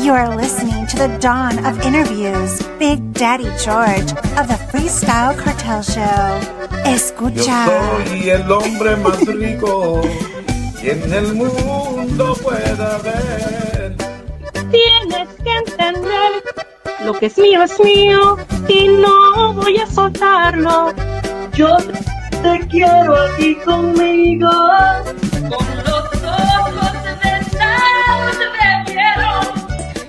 You're listening to the dawn of interviews. Big Daddy George of the Freestyle Cartel Show. Escucha. Yo soy el hombre más rico que en el mundo pueda haber. Tienes que entender, lo que es mío y no voy a soltarlo. Yo te quiero aquí conmigo. Con los ojos vendados te quiero.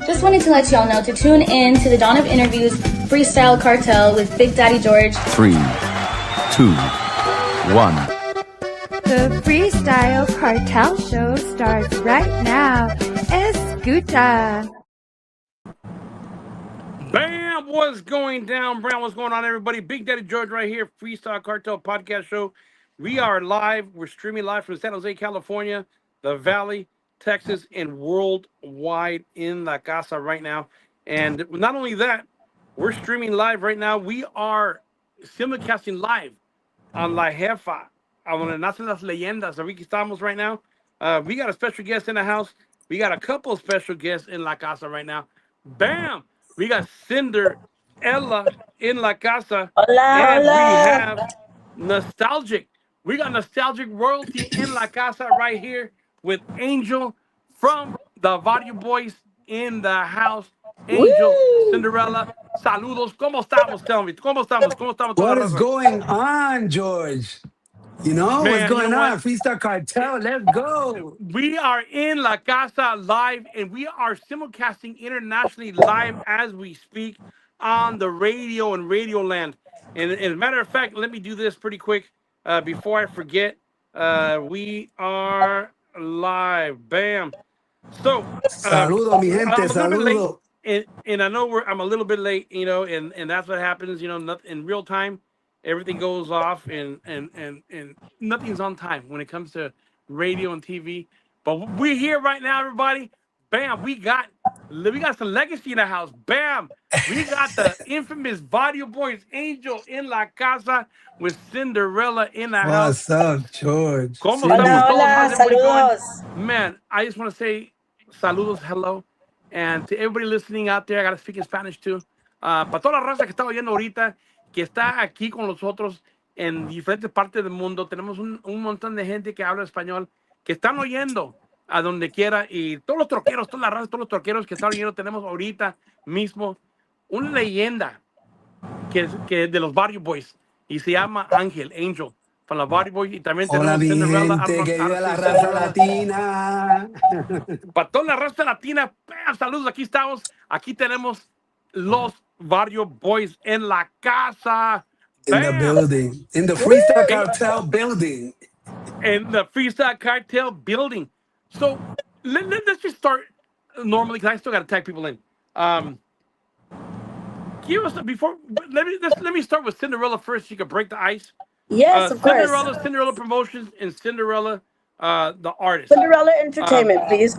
Just wanted to let y'all know to tune in to the Dawn of Interviews Freestyle Cartel with Big Daddy George. 3, 2, 1. The Freestyle Cartel Show starts right now. Escucha. Bam! What's going down, Brown? What's going on, everybody? Big Daddy George right here, Freestyle Cartel Podcast Show. We are live. We're streaming live from San Jose, California, the Valley, Texas, and worldwide in La Casa right now. And not only that, we're streaming live right now. We are simulcasting live on La Jefa, donde nacen las leyendas. Aquí estamos right now. We got a special guest in the house. We got a couple of special guests in La Casa right now. Bam! We got Cinderella in La Casa. Hola, and hola. we have Nostalgic. We got Nostalgic Royalty in La Casa right here with Angel from the Barrio Boyzz in the house. Angel, Woo! Cinderella, saludos. ¿Cómo estamos? Tell me. ¿Cómo estamos? ¿Cómo estamos? What is going on, George? You know, Man, what's going you know on? what? Freestyle Cartel, let's go. We are in La Casa live, and we are simulcasting internationally live as we speak on the radio and Radio Land. And as a matter of fact, let me do this pretty quick before I forget. We are live. Bam. So, Saludo, mi gente, I'm a little bit late, saludo. and I know I'm a little bit late, you know, and that's what happens, you know, in real time. Everything goes off and nothing's on time when it comes to radio and TV. But we're here right now, everybody. Bam, we got some legacy in the house. Bam, we got the infamous Barrio Boyzz Angel in La Casa with Cinderella in the house. What's up, George? ¿Cómo Cindy. estamos todos? Hola, How's everybody going? saludos. Man, I just want to say saludos, hello. And to everybody listening out there, I got to speak in Spanish too. Para toda la raza que está oyendo ahorita, que está aquí con nosotros en diferentes partes del mundo. Tenemos un montón de gente que habla español, que están oyendo a donde quiera. Y todos los troqueros, toda la raza, todos los troqueros que están oyendo, tenemos ahorita mismo una leyenda que es de los Barrio Boyzz. Y se llama Angel, para los Barrio Boyzz. Y también Hola, tenemos mi Cinderella. gente, que viva la raza latina. Para toda la raza latina, saludos, aquí estamos. Aquí tenemos los Barrio Boyzz en La Casa. In the building. In the Freestyle Cartel building. In the Freestyle Cartel building. So let's just start normally, because I still got to tag people in. Give us let me start with Cinderella first. So you can break the ice. Yes, of course. Cinderella Promotions, and Cinderella, the artist. Cinderella Entertainment, please.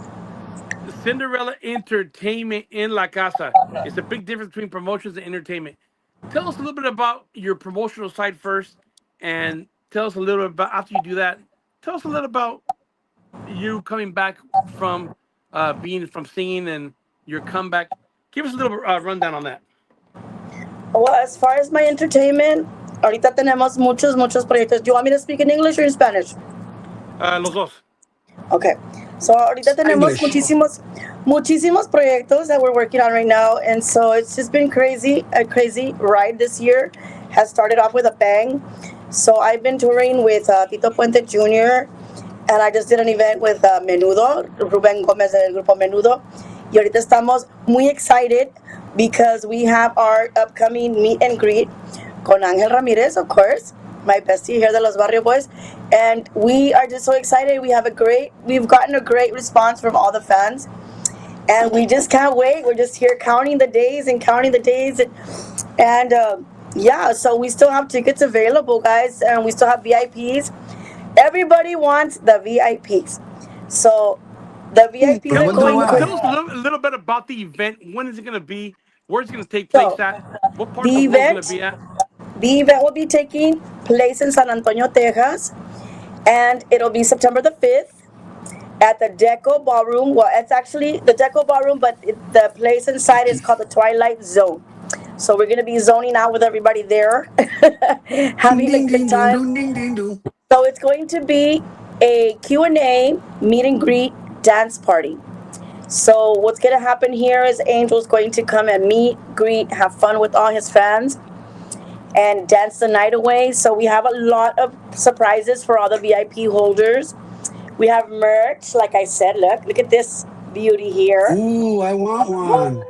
Cinderella Entertainment in La Casa. It's a big difference between promotions and entertainment. Tell us a little bit about your promotional side first, and tell us a little bit about, after you do that, tell us a little about you coming back from from singing and your comeback. Give us a little rundown on that. Well, as far as my entertainment, ahorita tenemos muchos proyectos. Do you want me to speak in English or in Spanish? Los dos. Okay. So ahorita tenemos muchísimos proyectos that we're working on right now, and so it's just been a crazy ride this year. Has started off with a bang. So I've been touring with Tito Puente Jr., and I just did an event with Menudo, Rubén Gómez del grupo Menudo. Y ahorita estamos muy excited because we have our upcoming meet and greet con Ángel Ramírez, of course, my bestie here de los Barrio Boyzz, and we are just so excited. We've gotten a great response from all the fans, and we just can't wait. We're just here counting the days, and yeah, so we still have tickets available, guys, and we still have VIPs. Everybody wants the VIPs, so the VIPs are going to... Tell us a little bit about the event. When is it going to be? Where's it going to take place at? What part of the world is it going to be at? The event will be taking place in San Antonio, Texas, and it'll be September the 5th. at the Deco Ballroom. Well, it's actually the Deco Ballroom, but the place inside is called the Twilight Zone. So we're gonna be zoning out with everybody there, Ding, having a ding, good ding, ding, time. ding, ding, ding, ding. So it's going to be a Q&A meet and greet dance party. So what's gonna happen here is Angel's going to come and meet, greet, have fun with all his fans, and dance the night away. So we have a lot of surprises for all the VIP holders. We have merch, like I said. Look at this beauty here. Ooh, I want one.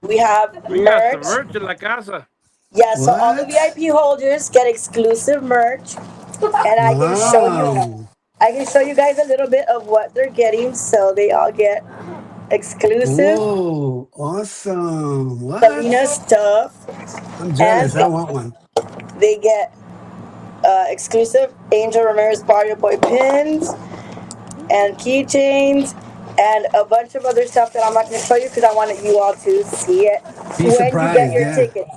We have We got some merch. merch in La Casa. Yeah, so all the What? VIP holders get exclusive merch, and Wow. I can show you guys a little bit of what they're getting. So they all get exclusive Whoa, awesome. What? Selena stuff, I'm and jealous. I want one. they get exclusive Angel Ramirez Barrio Boy pins and keychains and a bunch of other stuff that I'm not going to show you because I wanted you all to see it Be when you get surprised, your yeah. ticket.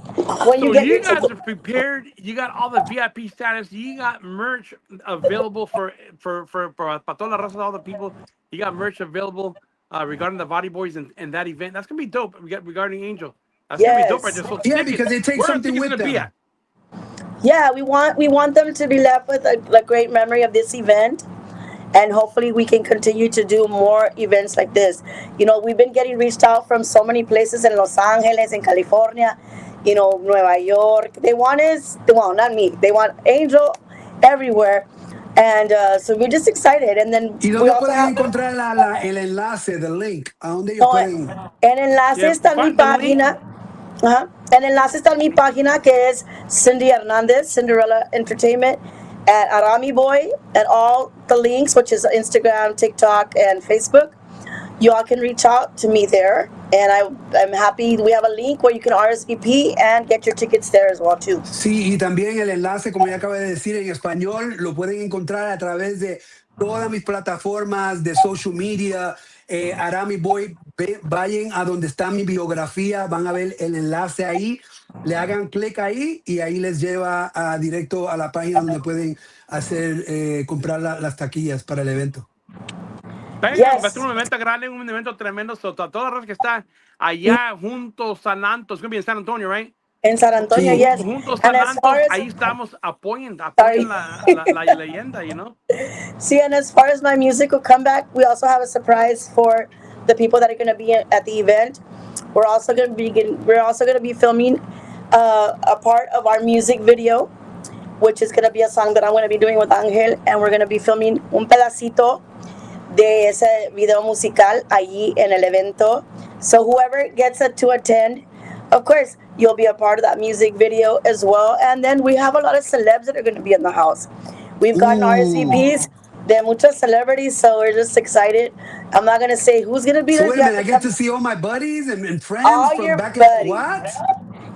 When So you get you your guys ticket. are prepared. You got all the VIP status. You got merch available for para toda la raza, all the people. You got merch available regarding the Body Boys and that event. That's gonna be dope. Regarding Angel, that's gonna be dope right Yes. there. So Yeah, tickets, because they take where are something tickets with gonna be them. at? Yeah, we want them to be left with a great memory of this event, and hopefully we can continue to do more events like this. You know, we've been getting reached out from so many places in Los Angeles, in California, you know, Nueva York. They want us, well, not me. They want Angel everywhere, and so we're just excited. And then ¿Y we dónde also pueden have. encontrar el enlace, the link? ¿A dónde ellos No, pueden? el enlace Yeah, está en mi find the link. página. Ajá. El enlace está en mi página que es Cindy Hernandez, Cinderella Entertainment, at Arami Boy, and all the links, which is Instagram, TikTok, and Facebook. You all can reach out to me there, and I'm happy. We have a link where you can RSVP and get your tickets there as well too. Sí, y también el enlace, como ya acabé de decir en español, lo pueden encontrar a través de todas mis plataformas de social media. Arami Boy, vayan a donde está mi biografía, van a ver el enlace ahí, le hagan clic ahí y ahí les lleva directo a la página donde pueden comprar las taquillas para el evento. Venga, va a ser Yes, un evento grande, un evento tremendo. So, toda la raza que está allá junto San Antonio, it's gonna be in San Antonio, right? in San Antonio, Sí. yes. Juntos And as far Santos, as ahí estamos, apoyen sorry, la leyenda, you know? see, and as far as my musical comeback, we also have a surprise for the people that are going to be at the event. We're also going to be filming a part of our music video, which is going to be a song that I'm going to be doing with Angel, and we're going to be filming un pedacito de ese video musical allí en el evento. So whoever gets to attend, of course, you'll be a part of that music video as well. And then we have a lot of celebs that are going to be in the house. We've gotten Ooh. RSVPs de muchos celebrities, so we're just excited. I'm not going to say who's going to be So there. wait You a have minute, I to get come. to see all my buddies and friends All from your back in... buddies. What?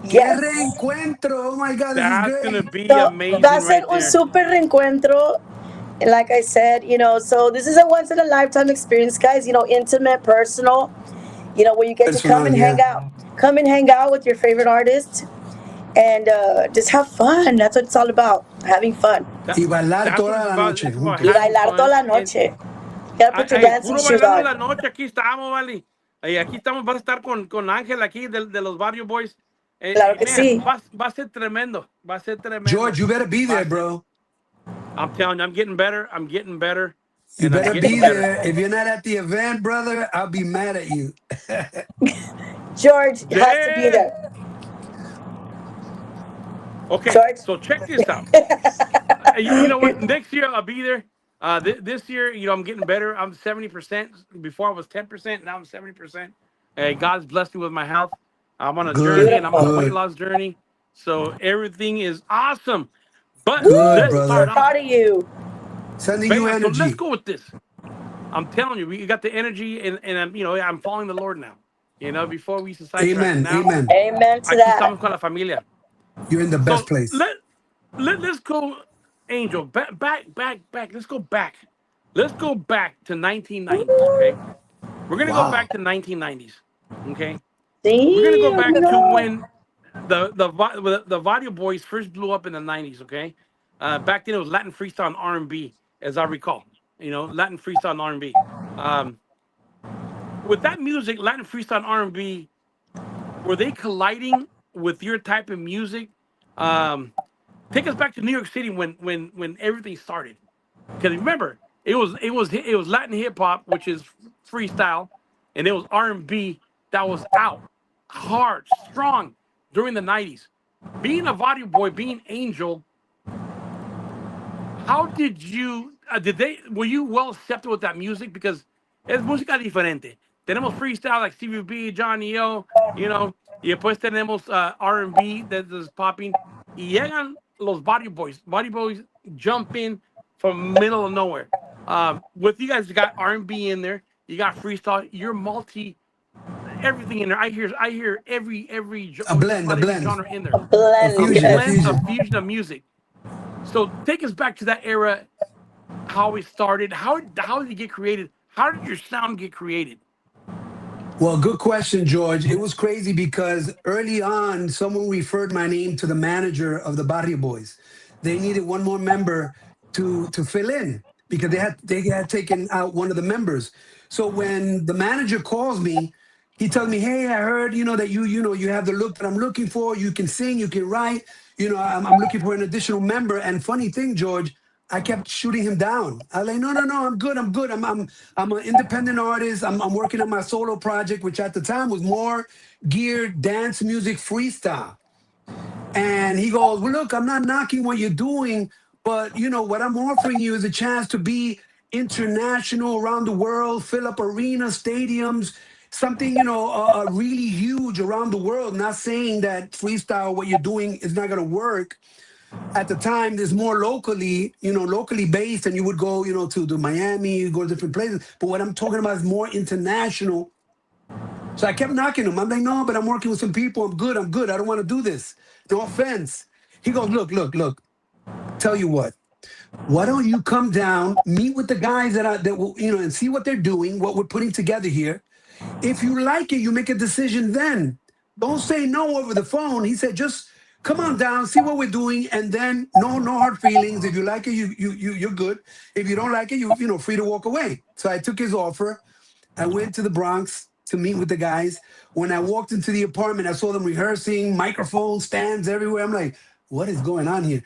¡Qué Yes. reencuentro! Oh my God, this is That's gonna great. be So va a amazing ser right un there. super reencuentro. And like I said, you know, so this is a once in a lifetime experience, guys. You know, intimate, personal. You know, where you get to come Personal, and hang yeah. out, with your favorite artist, and just have fun. That's what it's all about, having fun. Y bailar That's what toda it's la about. noche It's about juntos. Y having bailar toda fun. la noche. You gotta put your Ay, dancing puro shoes bailando en la on. noche, aquí estamos, ¿vale? Y aquí estamos, vas a estar con Ángel aquí de los Barrio Boys. Claro que Man, sí. va a ser tremendo. Va a ser tremendo. George, you better be Va a there, ser- bro. I'm telling you, I'm getting better. I'm getting better. You And I'm better getting be better. there. If you're not at the event, brother, I'll be mad at you. George has to be Yeah. there. Okay, George. so check this out. You know what? Next year I'll be there. This year, you know, I'm getting better. I'm 70%. Before I was 10%. Now I'm 70%. God's blessed me with my health. I'm on a journey, and I'm on a weight Good. loss journey. So everything is awesome. But Good, let's brother. start We're off. proud of you. Sending you So let's energy. go with this. I'm telling you, we got the energy, and I'm, you know, I'm following the Lord now. You know, before we used to sidetrack. Amen. Now, Amen. Amen to aquí that. estamos con la familia. You're in the best So place. let's go, Angel. Back. Let's go back. Let's go back to 1990. Okay, we're gonna go back Wow. to 1990s. Okay, we're gonna go back to when the Barrio Boys first blew up in the 90s. Okay, back then it was Latin freestyle and R&B, as I recall. Latin freestyle and R&B. With that music, Latin freestyle and R&B, were they colliding with your type of music? Take us back to New York City when everything started. Because remember, it was Latin hip hop, which is freestyle, and it was R&B that was out hard, strong during the '90s. Being a Barrio boy, being Angel, how did you were you well accepted with that music? Because es música diferente. Tenemos freestyle like Stevie B, Johnny O, y después tenemos R&B that's popping. Y llegan los Barrio Boys. Barrio Boys jump in from middle of nowhere. With you guys, you got R&B in there. You got freestyle. You're multi everything in there. I hear every A blend. genre in there. A blend. A fusion of music. So take us back to that era, how it started. How did it get created? How did your sound get created? Well, good question, George. It was crazy because early on, someone referred my name to the manager of the Barrio Boys. They needed one more member to fill in because they had taken out one of the members. So when the manager calls me, he tells me, "Hey, I heard that you have the look that I'm looking for. You can sing, you can write. I'm looking for an additional member." And funny thing, George, I kept shooting him down. I was like, no, I'm good. I'm an independent artist. I'm working on my solo project, which at the time was more geared dance music freestyle. And he goes, "Well, look, I'm not knocking what you're doing, but what I'm offering you is a chance to be international around the world, fill up arenas, stadiums, something really huge around the world. Not saying that freestyle, what you're doing, is not going to work." At the time, there's more locally based, and you would go, to Miami, you go to different places. But what I'm talking about is more international. So I kept knocking him. I'm like, "No, but I'm working with some people. I'm good. I don't want to do this. No offense." He goes, look. Tell you what. Why don't you come down, meet with the guys that will, and see what they're doing, what we're putting together here. If you like it, you make a decision then. Don't say no over the phone. He said, just come on down, see what we're doing, and then no hard feelings. If you like it, you're good. If you don't like it, you're free to walk away. So I took his offer. I went to the Bronx to meet with the guys. When I walked into the apartment, I saw them rehearsing, microphones, stands everywhere. I'm like, what is going on here?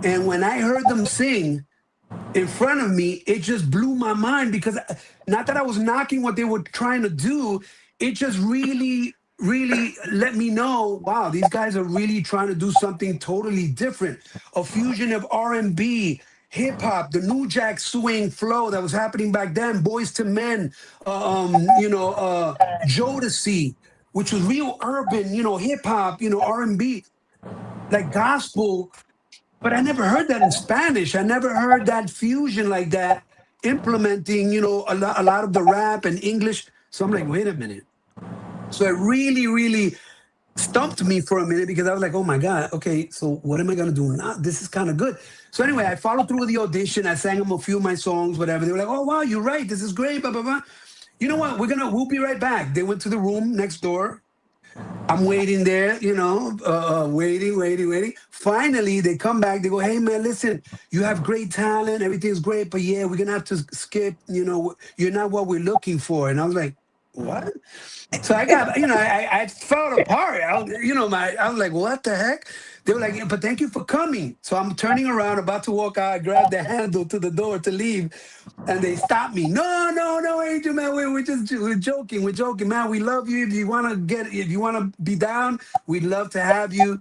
And when I heard them sing in front of me, it just blew my mind because not that I was knocking what they were trying to do, it just really let me know, wow, these guys are really trying to do something totally different. A fusion of R&B, hip hop, the New Jack swing flow that was happening back then, Boyz to Men, Jodeci, which was real urban, hip hop, R&B, like gospel. But I never heard that in Spanish. I never heard that fusion like that, implementing, a lot of the rap and English. So I'm like, wait a minute. So it really stumped me for a minute because I was like, oh my God, okay, so what am I gonna do now? This is kind of good. So anyway, I followed through with the audition. I sang them a few of my songs, whatever. They were like, oh wow, you're right, this is great, blah, blah, blah. You know what, we'll be right back. They went to the room next door. I'm waiting there, waiting. Finally, they come back. They go, "Hey, man, listen, you have great talent. Everything's great, but yeah, we're going to have to skip. You're not what we're looking for." And I was like, what? So I got, I fell apart. I was like, what the heck? They were like, "Yeah, but thank you for coming." So I'm turning around, about to walk out. I grabbed the handle to the door to leave. And they stopped me. No, Angel, man. We're joking. We're joking, man. We love you. If you want to be down, we'd love to have you.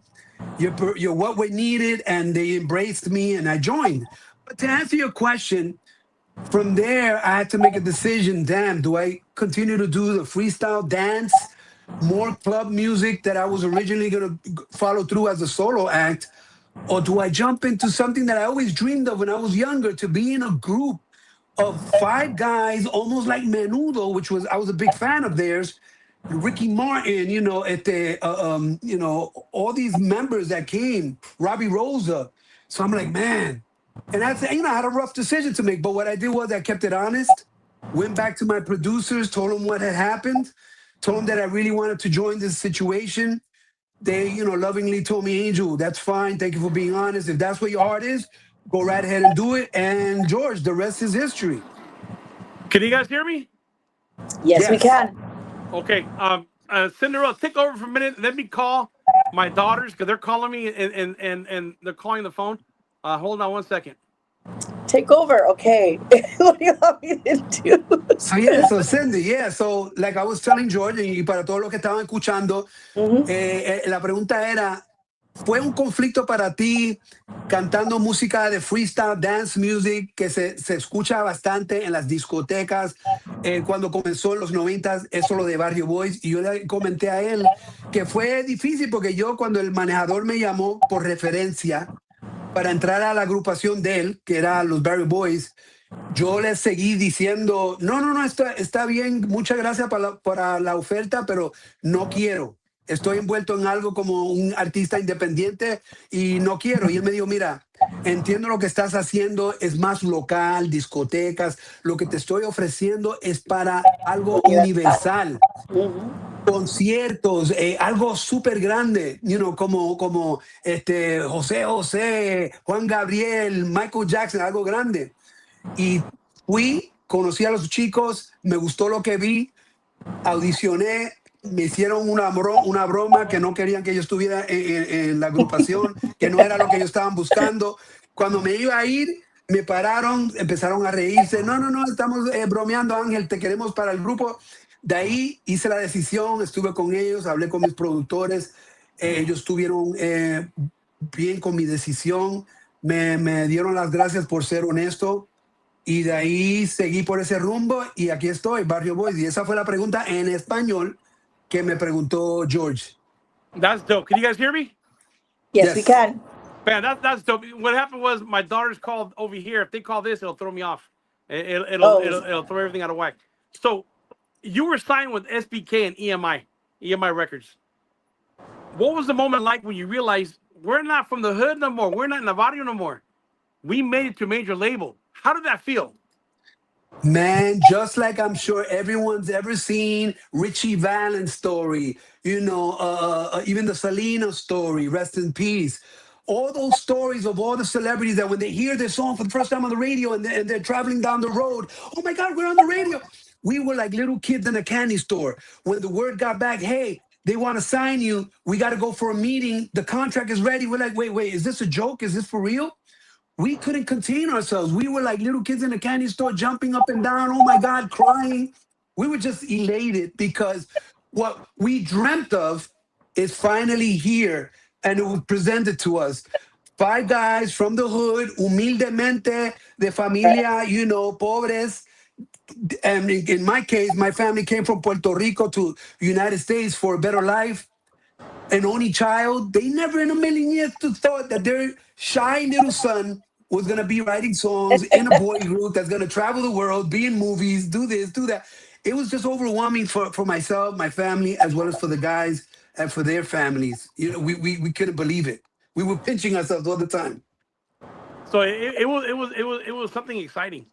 You're what we needed. And they embraced me and I joined. But to answer your question, from there, I had to make a decision. Damn, do I continue to do the freestyle dance, more club music that I was originally going to follow through as a solo act? Or do I jump into something that I always dreamed of when I was younger, to be in a group of 5 guys, almost like Menudo, which I was a big fan of theirs, Ricky Martin, all these members that came, Robbie Rosa. So I'm like, man. And I had a rough decision to make. But what I did was I kept it honest, went back to my producers, told them what had happened, told them that I really wanted to join this situation. They, lovingly told me, "Angel, that's fine. Thank you for being honest. If that's what your heart is, go right ahead and do it." And George, the rest is history. Can you guys hear me? Yes, we can. Okay. Cinderella, take over for a minute. Let me call my daughters because they're calling me and they're calling the phone. Hold on 1 second. Take over. Okay. What do you want me to do? So Cindy, so like I was telling George, y para todos los que estaban escuchando, la pregunta era, ¿fue un conflicto para ti cantando música de freestyle dance music que se escucha bastante en las discotecas cuando comenzó en los 90s, eso lo de Barrio Boyzz? Y yo le comenté a él que fue difícil porque yo cuando el manejador me llamó por referencia para entrar a la agrupación de él, que era los Barrio Boyzz, yo le seguí diciendo, no, está bien, muchas gracias para la oferta, pero no quiero. Estoy envuelto en algo como un artista independiente y no quiero. Y él me dijo, mira, entiendo lo que estás haciendo, es más local, discotecas. Lo que te estoy ofreciendo es para algo universal. Conciertos, algo súper grande, como José, Juan Gabriel, Michael Jackson, algo grande. Y conocí a los chicos, me gustó lo que vi, audicioné, me hicieron una broma que no querían que yo estuviera en la agrupación, que no era lo que ellos estaban buscando. Cuando me iba a ir, me pararon, empezaron a reírse. No, estamos bromeando, Ángel, te queremos para el grupo. De ahí hice la decisión, estuve con ellos, hablé con mis productores. Ellos estuvieron bien con mi decisión. Me dieron las gracias por ser honesto. Y de ahí seguí por ese rumbo y aquí estoy, Barrio Boyzz. Y esa fue la pregunta en español que me preguntó George. That's dope. Can you guys hear me? Yes. We can. Man, that's dope. What happened was my daughters called over here. If they call this, it'll throw me off. It'll throw everything out of whack. So you were signed with SBK and EMI Records. What was the moment like when you realized we're not from the hood no more? We're not in the Barrio no more. We made it to a major label. How did that feel? Man, just like I'm sure everyone's ever seen Richie Valens' story, even the Selena story, rest in peace. All those stories of all the celebrities that when they hear their song for the first time on the radio and they're traveling down the road, oh my God, we're on the radio. We were like little kids in a candy store. When the word got back, hey, they want to sign you, we got to go for a meeting. The contract is ready. We're like, wait, is this a joke? Is this for real? We couldn't contain ourselves. We were like little kids in a candy store jumping up and down. Oh my God, crying. We were just elated because what we dreamt of is finally here and it was presented to us. 5 guys from the hood, humildemente, de familia, pobres. And in my case, my family came from Puerto Rico to the United States for a better life. An only child. They never in a million years thought that their shy little son was going to be writing songs in a boy group that's going to travel the world, be in movies, do this, do that. It was just overwhelming for myself, my family, as well as for the guys and for their families. We couldn't believe it. We were pinching ourselves all the time. So it was something exciting.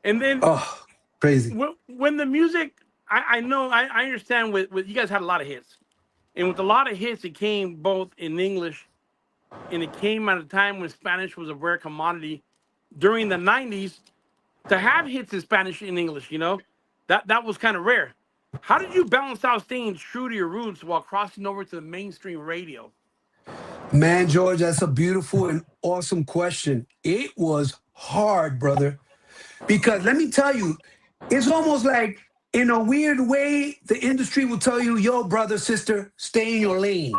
And then crazy. When the music, I know, I understand with you guys had a lot of hits. And with a lot of hits, it came both in English, and it came at a time when Spanish was a rare commodity. During the 90s, to have hits in Spanish and English, that was kind of rare. How did you balance out staying true to your roots while crossing over to the mainstream radio? Man, George, that's a beautiful and awesome question. It was hard, brother, because let me tell you, it's almost like, in a weird way, the industry will tell you, yo, brother, sister, stay in your lane.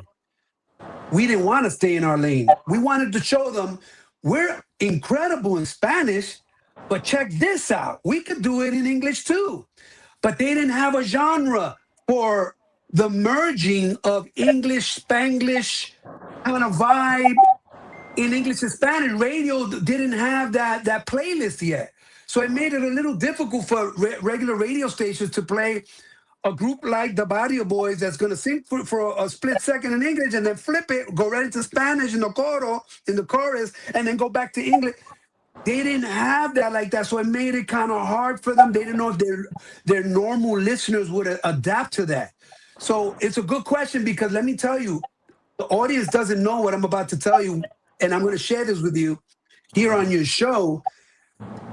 We didn't want to stay in our lane. We wanted to show them we're incredible in Spanish, but check this out. We could do it in English too. But they didn't have a genre for the merging of English, Spanglish kind of vibe in English and Spanish. Radio didn't have that playlist yet. So it made it a little difficult for regular radio stations to play a group like the Barrio Boyzz that's going to sing for a split second in English and then flip it, go right into Spanish in the chorus, and then go back to English. They didn't have that like that, so it made it kind of hard for them. They didn't know if their normal listeners would adapt to that. So it's a good question because let me tell you, the audience doesn't know what I'm about to tell you, and I'm going to share this with you here on your show.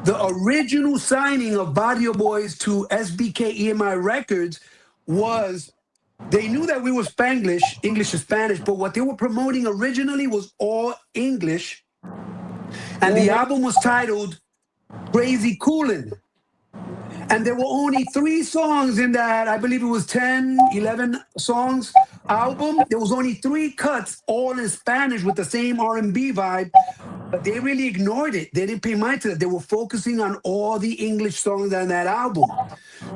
The original signing of Barrio Boys to SBK EMI Records was they knew that we were Spanglish, English and Spanish, but what they were promoting originally was all English. And the album was titled Crazy Coolin'. And there were only 3 songs in that, I believe it was 10, 11 songs album. There was only 3 cuts, all in Spanish with the same R&B vibe. But they really ignored it. They didn't pay mind to it. They were focusing on all the English songs on that album.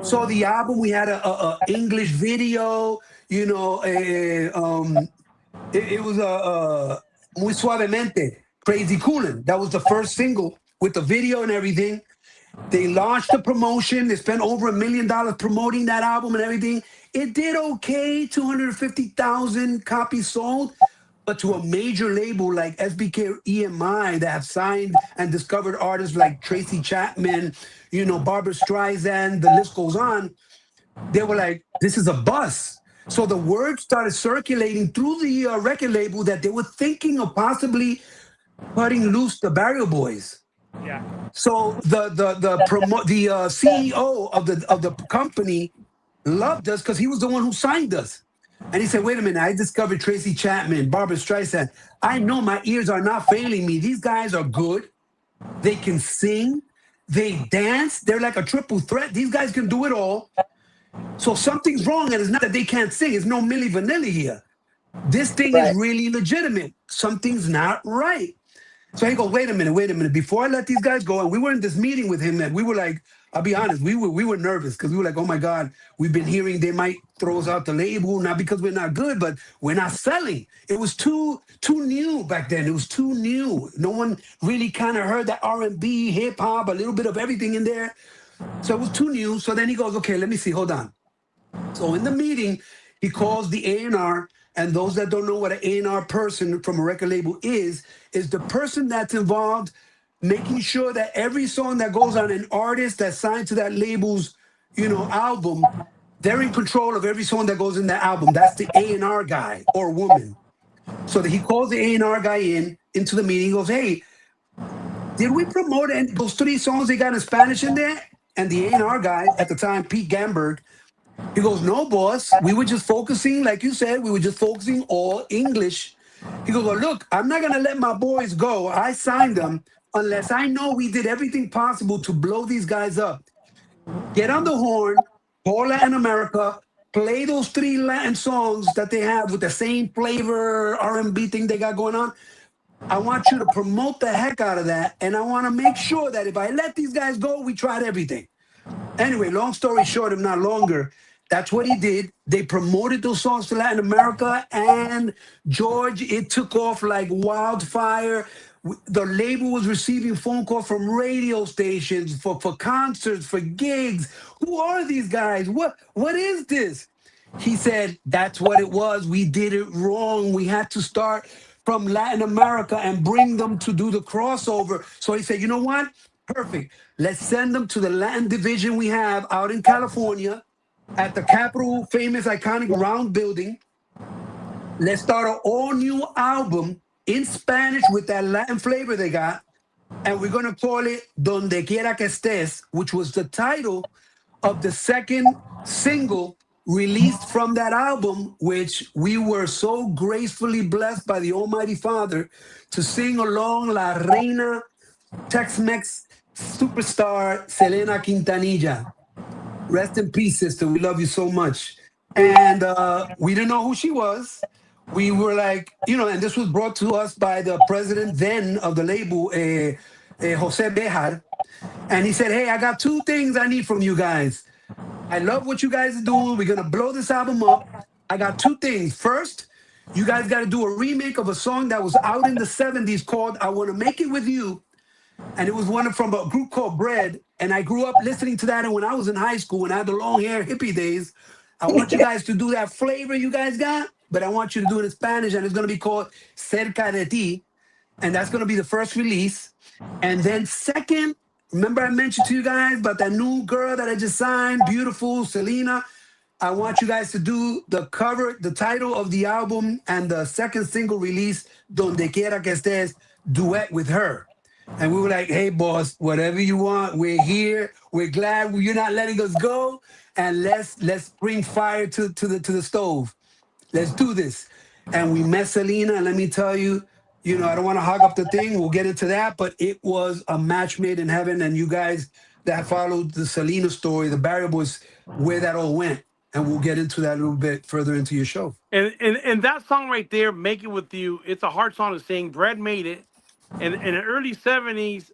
So the album, we had a English video, you know, it was Muy Suavemente, Crazy Coolin'. That was the first single with the video and everything. They launched the promotion. They spent over $1 million promoting that album and everything. It did okay, 250,000 copies sold. But to a major label like SBK EMI that have signed and discovered artists like Tracy Chapman, you know, Barbara Streisand, the list goes on, they were like, this is a bust. So the word started circulating through the record label that they were thinking of possibly cutting loose the Barrio Boys. Yeah. So the CEO of the company loved us because he was the one who signed us. And he said, wait a minute, I discovered Tracy Chapman, Barbara Streisand. I know my ears are not failing me. These guys are good. They can sing. They dance. They're like a triple threat. These guys can do it all. So something's wrong, and it's not that they can't sing. It's no Milli Vanilli here. This thing is really legitimate. Something's not right. So he goes, wait a minute. Before I let these guys go, and we were in this meeting with him, and we were like, I'll be honest, we were nervous because we were like, oh my God, we've been hearing they might throw us out the label, not because we're not good, but we're not selling. It was too new back then. It was too new. No one really kind of heard that R&B, hip hop, a little bit of everything in there. So it was too new. So then he goes, okay, let me see, hold on. So in the meeting, he calls the A&R, and those that don't know what an A&R person from a record label is the person that's involved making sure that every song that goes on an artist that's signed to that label's, you know, album, they're in control of every song that goes in that album. That's the A&R guy or woman. So that he calls the A&R guy into the meeting. He goes, hey, did we promote those 3 songs they got in Spanish in there? And the A&R guy at the time, Pete Gamberg, he goes, no, boss. We were just focusing, like you said, we were just focusing all English. He goes, well, look, I'm not going to let my boys go. I signed them unless I know we did everything possible to blow these guys up. Get on the horn, call Latin America, play those 3 Latin songs that they have with the same flavor, R&B thing they got going on. I want you to promote the heck out of that, and I want to make sure that if I let these guys go, we tried everything. Anyway, long story short, if not longer, that's what he did. They promoted those songs to Latin America, and George, it took off like wildfire. The label was receiving phone calls from radio stations for concerts, for gigs. Who are these guys? What is this? He said, that's what it was. We did it wrong. We had to start from Latin America and bring them to do the crossover. So he said, you know what? Perfect. Let's send them to the Latin division we have out in California at the Capitol famous iconic round building. Let's start an all new album in Spanish with that Latin flavor they got. And we're going to call it Donde Quiera que Estés, which was the title of the second single released from that album, which we were so gracefully blessed by the Almighty Father to sing along La Reina Tex-Mex superstar Selena Quintanilla. Rest in peace, sister. We love you so much. And we didn't know who she was. We were like, you know, and this was brought to us by the president then of the label, Jose Bejar. And he said, hey, I got 2 things I need from you guys. I love what you guys are doing. We're going to blow this album up. I got 2 things. First, you guys got to do a remake of a song that was out in the 70s called I Want to Make It With You. And it was one from a group called Bread. And I grew up listening to that. And when I was in high school, when I had the long hair hippie days, I want you guys to do that flavor you guys got, but I want you to do it in Spanish. And it's going to be called Cerca de Ti. And that's going to be the first release. And then second, remember I mentioned to you guys about that new girl that I just signed, beautiful, Selena. I want you guys to do the cover, the title of the album, and the second single release, Donde Quiera que Estés, duet with her. And we were like, hey, boss, whatever you want, we're here. We're glad you're not letting us go. And let's bring fire to the stove. Let's do this. And we met Selena, and let me tell you, I don't want to hog up the thing. We'll get into that, but it was a match made in heaven. And you guys that followed the Selena story, the Barrio Boys, where that all went. And we'll get into that a little bit further into your show. And that song right there, "Make It With You," it's a hard song to sing. Brad made it, and in the early '70s,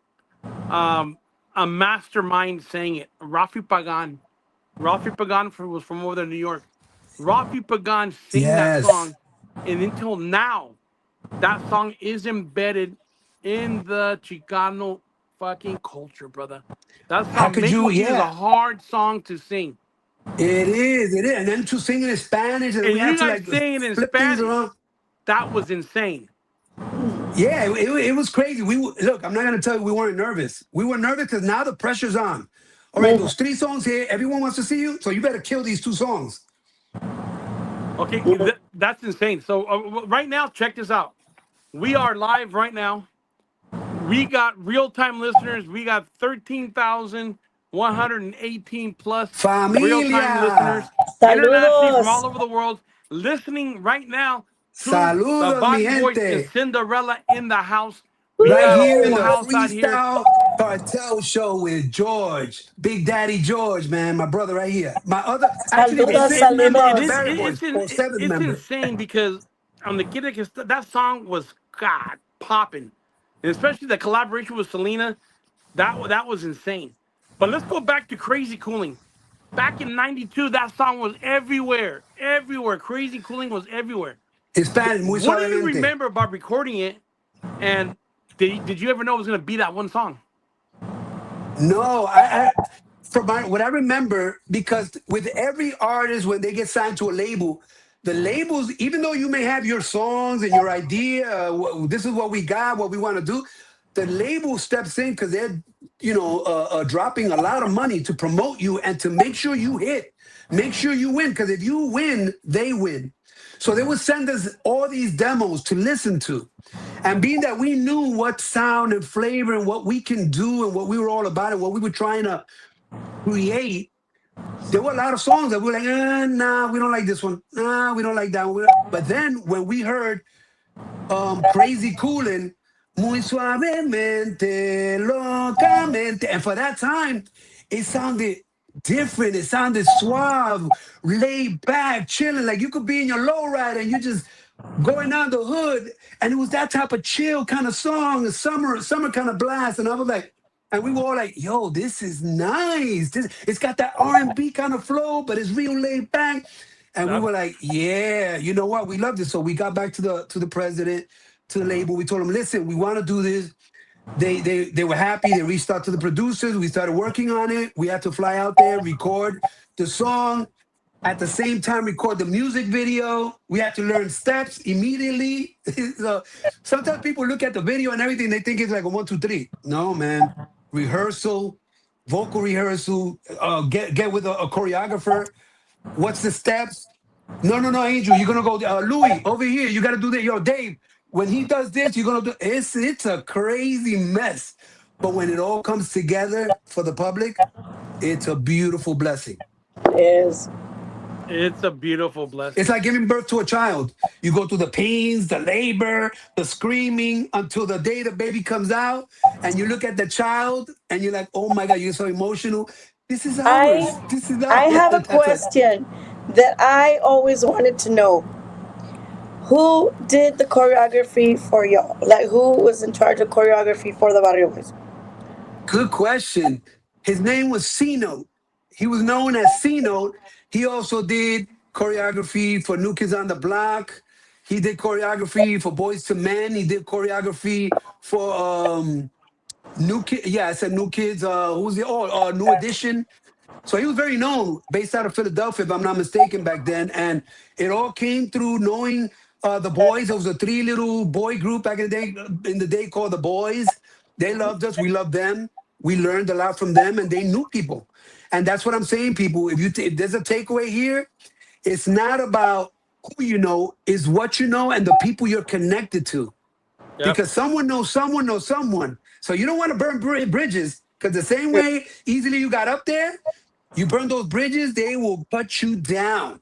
a mastermind sang it. Rafi Pagan. Rafi Pagan was from over there in New York. Rafi Pagan sang that Yes. song, and until now, that song is embedded in the Chicano fucking culture, brother. That How song, could "Make It you? With You," is a Yeah, hard song to sing. it is. It is. And then to sing in Spanish, and And we had you to guys like singing in flip things Spanish, around. that was insane. Yeah, it was crazy. Look, I'm not gonna tell you we weren't nervous. We were nervous because now the pressure's on. All right, those 3 songs here, everyone wants to see you, so you better kill these 2 songs. Okay, that's insane. So right now, check this out. We are live right now. We got real-time listeners. We got 13,118 plus real-time Familia, listeners internationally from all Saludos. over the world listening right now to the saludos, mi Body Boys and gente. Cinderella in the house. We Right got a here in full the house out here. Freestyle Cartel Show with George, Big Daddy George, man, my brother right here. Actually, the And, Saludos, and, 6th member and of the saludos. Barry Boys, or 7th it's member. insane because on the Kid that song was God popping, and especially the collaboration with Selena, that was insane. But let's go back to Crazy Cooling. Back in '92, that song was everywhere, everywhere. Crazy Cooling was everywhere. In Spanish, muy What do you suavemente. remember about recording it? And did you ever know it was gonna be that one song? No, from what I remember, because with every artist, when they get signed to a label, the labels, even though you may have your songs and your idea, this is what we got, what we want to do, the label steps in because they're, dropping a lot of money to promote you and to make sure you hit, make sure you win. Because if you win, they win. So they would send us all these demos to listen to. And being that we knew what sound and flavor and what we can do and what we were all about and what we were trying to create, there were a lot of songs that we were like, nah, we don't like this one. Nah, we don't like that one. But then when we heard Crazy Coolin', muy suavemente, locamente, and for that time, it sounded different. It sounded suave, laid back, chilling. Like you could be in your lowrider and you just going down the hood, and it was that type of chill kind of song, a summer kind of blast. And I was like, and we were all like, "Yo, this is nice. It's got that R&B kind of flow, but it's real laid back." And we That were like, "Yeah, you know what? We love this." So we got back to the president, to the label. We told him, "Listen, we want to do this." They were happy. They reached out to the producers. We started working on it. We had to fly out there, record the song. At the same time, record the music video. We had to learn steps immediately. So sometimes people look at the video and everything, they think it's like a 1, 2, 3. No, man. Rehearsal, vocal rehearsal, get with a choreographer. What's the steps? No, Angel, you're gonna go. Louis, over here, you gotta do that. Yo, Dave, when he does this, you're gonna do. It's a crazy mess, but when it all comes together for the public, it's a beautiful blessing. Is. it's a beautiful It's blessing. like giving birth to a child. You go through the pains, the labor, the screaming until the day the baby comes out, and you look at the child and you're like, oh my God, you're so emotional. This is I ours. This is I ours. have a That's it. question that I always wanted to know. Who did the choreography for y'all? Like who was in charge of choreography for the Barrio Boys? Good question. His name was C Note. He was known as C Note. He also did choreography for New Kids on the Block. He did choreography for Boys to Men. He did choreography for New Kid. Yeah, I said New Kids. Who's the New Edition? So he was very known, based out of Philadelphia, if I'm not mistaken, back then. And it all came through knowing the boys. It was a 3 little boy group back in the day called the Boys. They loved us. We loved them. We learned a lot from them, and they knew people. And that's what I'm saying, people. If there's a takeaway here, it's not about who you know, it's what you know and the people you're connected to. Yep. Because someone knows someone knows someone. So you don't want to burn bridges because the same way easily you got up there, you burn those bridges, they will cut you down.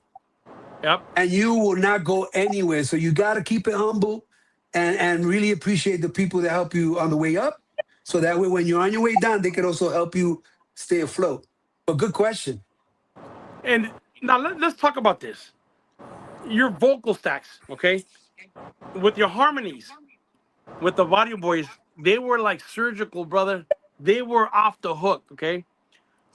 Yep. And you will not go anywhere. So you got to keep it humble and really appreciate the people that help you on the way up. So that way, when you're on your way down, they can also help you stay afloat. But good question. And now let's talk about this. Your vocal stacks, okay? With your harmonies, with the Barrio Boys, they were like surgical, brother. They were off the hook, okay?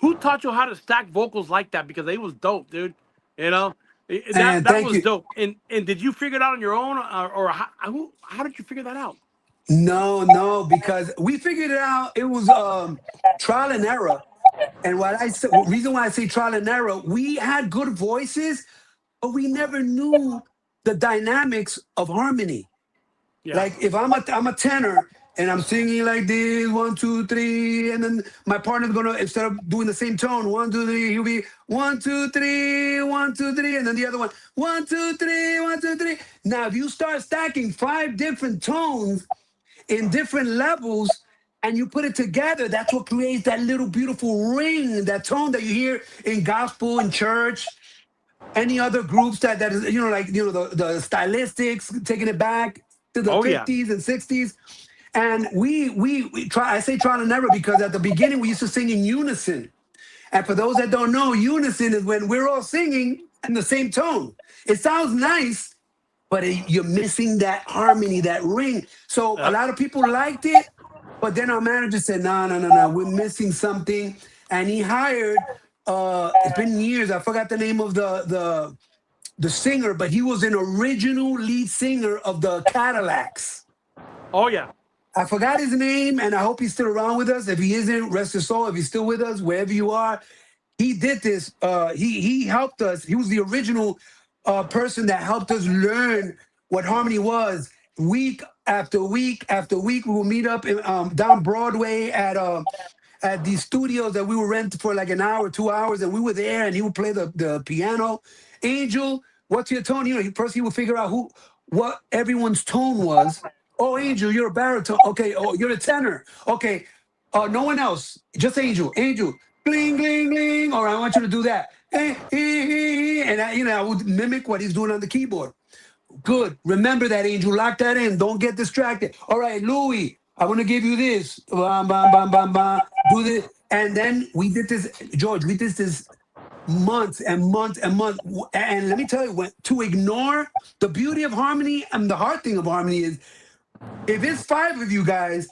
Who taught you how to stack vocals like that? Because it was dope, dude. You know, And that thank was you. dope. And did you figure it out on your own, or how did you figure that out? No, because we figured it out. It was trial and error. And reason why I say trial and error, we had good voices, but we never knew the dynamics of harmony. Yeah. Like if I'm a tenor and I'm singing like this, 1, 2, 3, and then my partner's gonna, instead of doing the same tone, 1, 2, 3, he'll be 1, 2, 3, 1, 2, 3, and then the other one, 1, 2, 3, 1, 2, 3. Now if you start stacking 5 different tones in different levels and you put it together, that's what creates that little beautiful ring, that tone that you hear in gospel, in church, any other groups that is, the stylistics, taking it back to the Oh yeah. 50s and 60s. And we try, I say trial and error because at the beginning we used to sing in unison. And for those that don't know, unison is when we're all singing in the same tone. It sounds nice, but you're missing that harmony, that ring. So a lot of people liked it, but then our manager said, no, we're missing something. And he hired, it's been years, I forgot the name of the singer, but he was an original lead singer of the Cadillacs. Oh yeah. I forgot his name, and I hope he's still around with us. If he isn't, rest his soul. If he's still with us, wherever you are, he did this. He helped us. He was the original person that helped us learn what harmony was. Week after week after week, we will meet up in, down Broadway at these studios that we would rent for like an hour, 2 hours, and we were there, and he would play the piano. Angel, what's your tone? First he would figure out what everyone's tone was. Oh, Angel, you're a baritone. Okay. Oh, you're a tenor. Okay. No one else. Just Angel. Angel. Gling, gling, gling. Or I want you to do that. And I would mimic what he's doing on the keyboard. Good. Remember that, Angel. Lock that in. Don't get distracted. All right, Louis, I want to give you this. Bam, bam, bam, bam, bam. Do this. And then we did this, George, we did this months and months and months. And let me tell you, to ignore the beauty of harmony and the hard thing of harmony is, if it's 5 of you guys,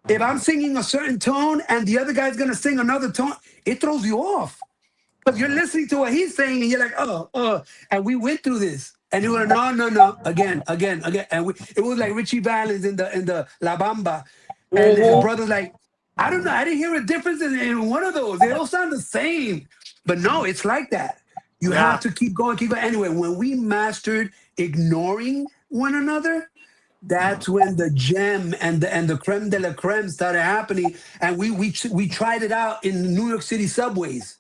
if I'm singing a certain tone and the other guy's going to sing another tone, it throws you off. Because you're listening to what he's saying and you're like, and we went through this. And you were no, again. And it was like Richie Valens in the La Bamba. And his brother's like, I don't know, I didn't hear a difference in one of those. They all sound the same. But no, it's like that. You have to keep going. Anyway, when we mastered ignoring one another, that's when the gem and the creme de la creme started happening. And we tried it out in New York City subways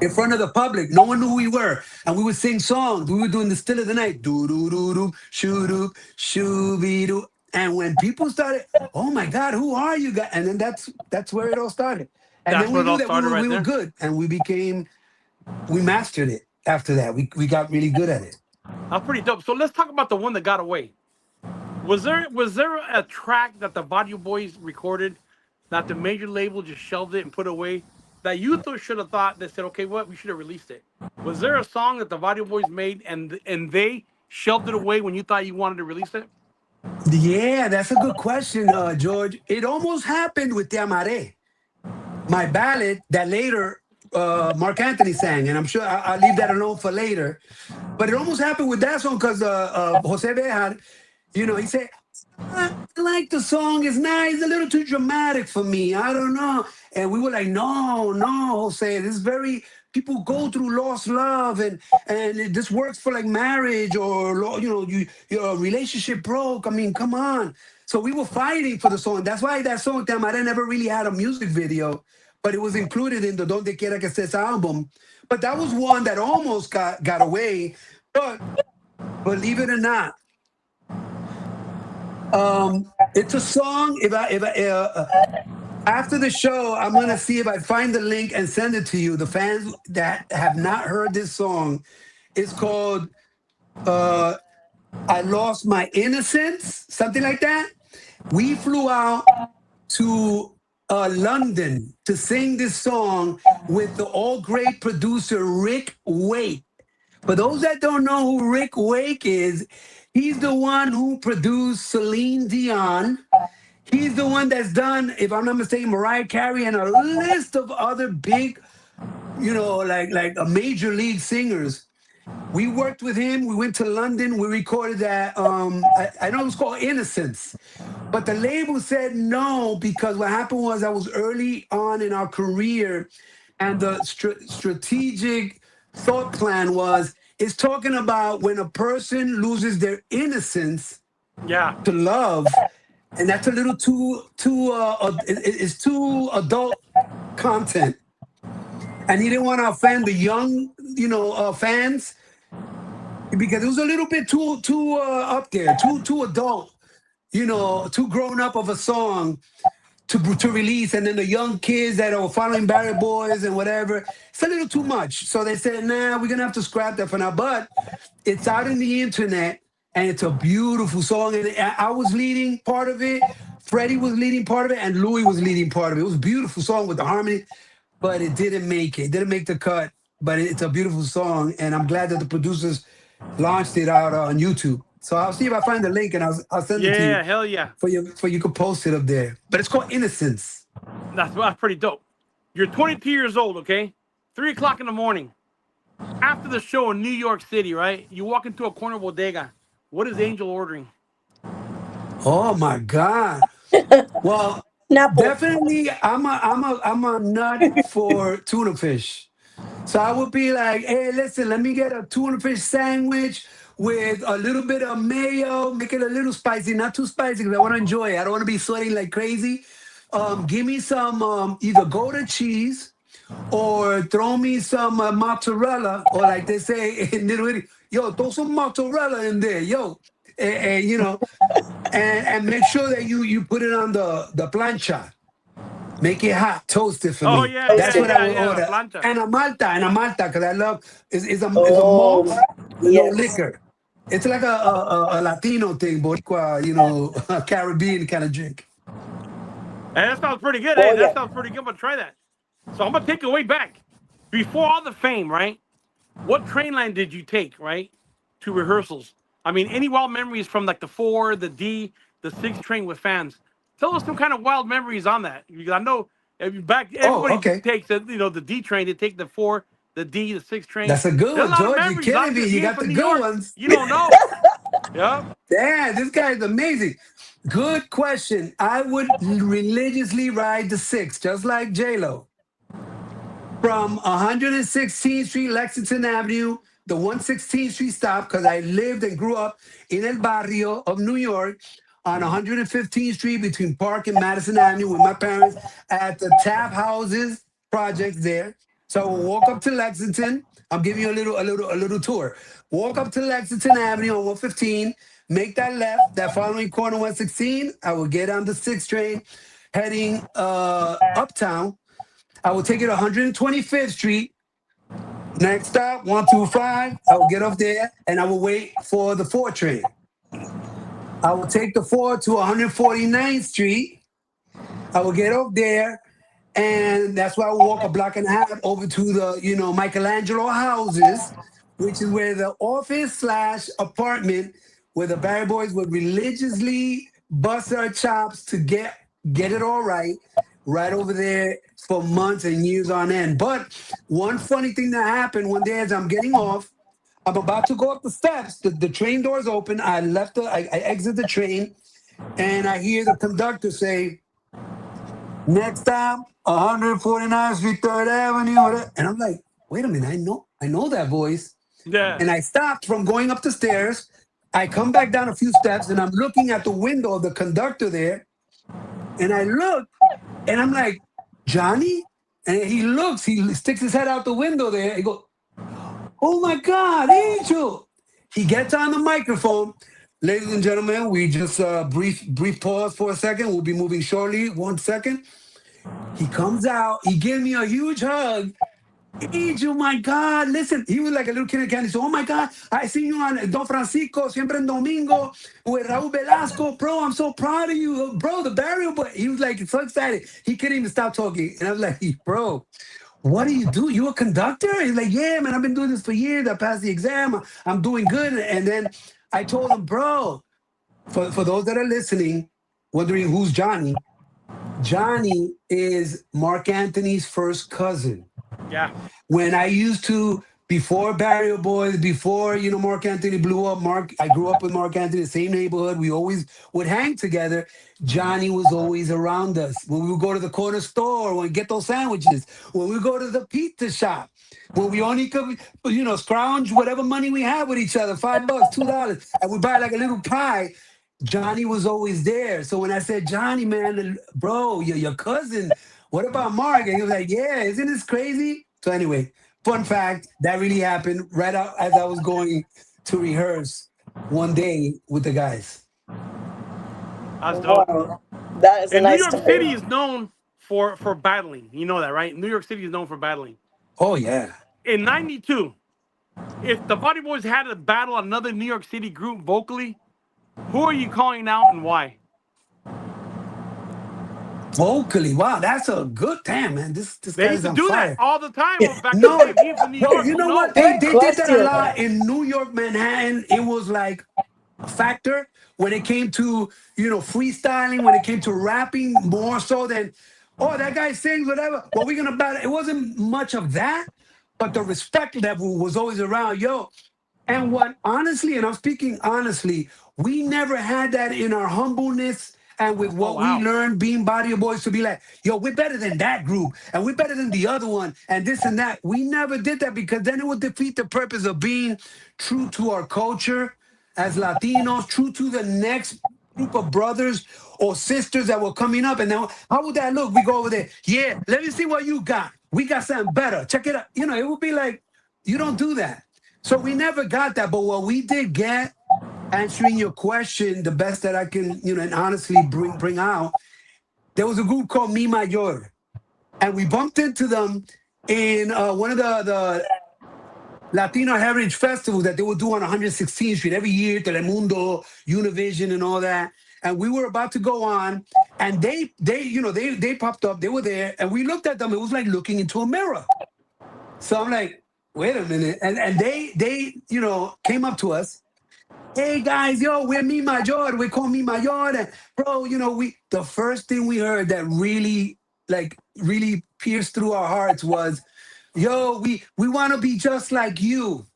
in front of the public. No one knew who we were. And we would sing songs. We were doing the Still of the Night. Do-do-do-do, shoo-doo, shoo-be-doo. And when people started, oh my God, who are you guys? And then that's where it all started. And then we knew that we were good. And we mastered it after that. We got really good at it. That's pretty dope. So let's talk about the one that got away. Was there a track that the Barrio Boys recorded that the major label just shelved it and put away that you should have thought they said, okay, we should have released it? Was there a song that the Barrio Boys made and they shelved it away when you thought you wanted to release it? Yeah, that's a good question, George. It almost happened with Te Amaré, my ballad that later Mark Anthony sang, and I'm sure I'll leave that alone for later. But it almost happened with that song because Jose Bejar, he said, I like the song, it's nice, a little too dramatic for me, I don't know. And we were like, no, Jose, this is very, people go through lost love and this works for like marriage or, your relationship broke. I mean, come on. So we were fighting for the song. That's why that song, Te Amaré, never really had a music video, but it was included in the Donde Quiera Que Estés album. But that was one that almost got away. But believe it or not, It's a song. After the show, I'm gonna see if I find the link and send it to you. The fans that have not heard this song, it's called uh, "I Lost My Innocence," something like that. We flew out to London to sing this song with the all great producer Rick Wake. For those that don't know who Rick Wake is, he's the one who produced Celine Dion. He's the one that's done, if I'm not mistaken, Mariah Carey and a list of other big, like a major league singers. We worked with him. We went to London. We recorded that. I know it was called Innocence, but the label said no because what happened was I was early on in our career, and the strategic thought plan was it's talking about when a person loses their innocence to love, and that's a little it's too adult content, and he didn't want to offend the young, fans because it was a little bit too up there, too adult, too grown up of a song to release, and then the young kids that are following Barrio Boyzz and whatever, it's a little too much. So they said, nah, we're gonna have to scrap that for now. But it's out in the internet, and it's a beautiful song. And I was leading part of it, Freddie was leading part of it, and Louis was leading part of it. It was a beautiful song with the harmony, but it didn't make it. It didn't make the cut. But it's a beautiful song, and I'm glad that the producers launched it out on YouTube. So I'll see if I find the link, and I'll send it to you. Yeah, hell yeah. For you could post it up there. But it's called Innocence. That's pretty dope. You're 22 years old, okay? 3 o'clock in the morning. After the show in New York City, right? You walk into a corner bodega. What is Angel ordering? Oh my God. Well, definitely I'm a nut for tuna fish. So I would be like, hey, listen, let me get a tuna fish sandwich with a little bit of mayo, make it a little spicy, not too spicy because I want to enjoy it. I don't want to be sweating like crazy. Give me some either Gouda cheese or throw me some mozzarella, or like they say in Little Italy, yo, throw some mozzarella in there, yo. And make sure that you put it on the plancha. Make it hot, toast it for me. Oh, yeah, That's what I would order. plancha. And a malta, because I love it's a malt, no liquor. It's like a Latino thing, Boricua, Caribbean kind of drink. Hey, that sounds pretty good. Hey, that sounds pretty good. I'm gonna try that. So I'm gonna take it way back. Before all the fame, right? What train line did you take, right, to rehearsals? I mean, any wild memories from like the 4, the D, the 6 train with fans? Tell us some kind of wild memories on that. Because I know everybody takes the D train. They take the 4, the D, the 6 train. That's a good one, George. You're killing me. You got the good ones. You don't know. Yeah. Damn, this guy is amazing. Good question. I would religiously ride the 6, just like J-Lo. From 116th Street, Lexington Avenue, the 116th Street stop, because I lived and grew up in El Barrio of New York, on 115th Street between Park and Madison Avenue with my parents at the Tap Houses project there. So I will walk up to Lexington. I'm giving you a little tour. Walk up to Lexington Avenue on 115, make that left, that following corner 116. I will get on the 6th train heading uptown. I will take it 125th Street. Next stop, 125. I will get off there and I will wait for the 4 train. I will take the 4 to 149th Street. I will get off there, and that's why I will walk a block and a half over to the, Michelangelo houses, which is where the office / apartment where the Barry Boys would religiously bust our chops to get it all right over there for months and years on end. But one funny thing that happened one day as I'm getting off, I'm about to go up the steps. The train doors open. I exit the train, and I hear the conductor say, "Next stop, 149th Street, 3rd Avenue." And I'm like, "Wait a minute! I know that voice." Yeah. And I stopped from going up the stairs. I come back down a few steps, and I'm looking at the window of the conductor there, and I look, and I'm like, "Johnny?" And he looks. He sticks his head out the window there. He goes, "Oh my God, Angel!" He gets on the microphone, Ladies and gentlemen, we just brief pause for a second. We'll be moving shortly. 1 second. He comes out. He gave me a huge hug. Age, oh my God, listen, he was like a little kid in candy. So, oh my God, I seen you on Don Francisco, Siempre en Domingo, with Raúl Velasco. Bro, I'm so proud of you. Bro, the Barrio boy. He was like so excited. He couldn't even stop talking. And I was like, bro, what do you do? You a conductor? He's like, yeah, man, I've been doing this for years. I passed the exam. I'm doing good. And then I told him, bro, for those that are listening, wondering who's Johnny, Johnny is Mark Anthony's first cousin. Yeah. When I used to, before Barrio Boys, before, Mark Anthony blew up, I grew up with Mark Anthony, the same neighborhood. We always would hang together. Johnny was always around us. When we would go to the corner store, when we get those sandwiches, when we go to the pizza shop, when we only could, scrounge whatever money we had with each other, $5, $2, and we buy like a little pie. Johnny was always there. So when I said, Johnny, man, bro, your cousin, what about Mark? And he was like, yeah, isn't this crazy? So anyway, fun fact, that really happened right out as I was going to rehearse one day with the guys. That's dope. Wow. That is a And New nice York story. City is known for battling. You know that, right? New York City is known for battling. Oh, yeah. In '92, if the Body Boys had to battle another New York City group vocally, who are you calling out and why? Vocally, wow, that's a good damn, man. This They guy's used to on do fire. that all the time back in No, the day. Being from New well, York, you we know what? know. They Great did that a question. lot in New York, Manhattan. It was like a factor when it came to, freestyling, when it came to rapping, more so than, oh, that guy sings, whatever. Well, we're gonna battle. It wasn't much of that, but the respect level was always around. Yo, and what honestly, and I'm speaking honestly, we never had that in our humbleness and with Oh what we wow. learned being Barrio Boys to be like, yo, we're better than that group and we're better than the other one and this and that. We never did that because then it would defeat the purpose of being true to our culture as Latinos, true to the next group of brothers or sisters that were coming up. And then how would that look? We go over there. Yeah, let me see what you got. We got something better. Check it out. It would be like, you don't do that. So we never got that. But what we did get, answering your question, the best that I can, and honestly bring out, there was a group called Mi Mayor. And we bumped into them in one of the Latino Heritage Festivals that they would do on 116th Street every year, Telemundo, Univision, and all that. And we were about to go on, and they popped up. They were there, and we looked at them. It was like looking into a mirror. So I'm like, wait a minute. And they came up to us. Hey guys, yo, we're Mi Mayor. We call Mi Mayor. And bro, the first thing we heard that really pierced through our hearts was, yo, we want to be just like you.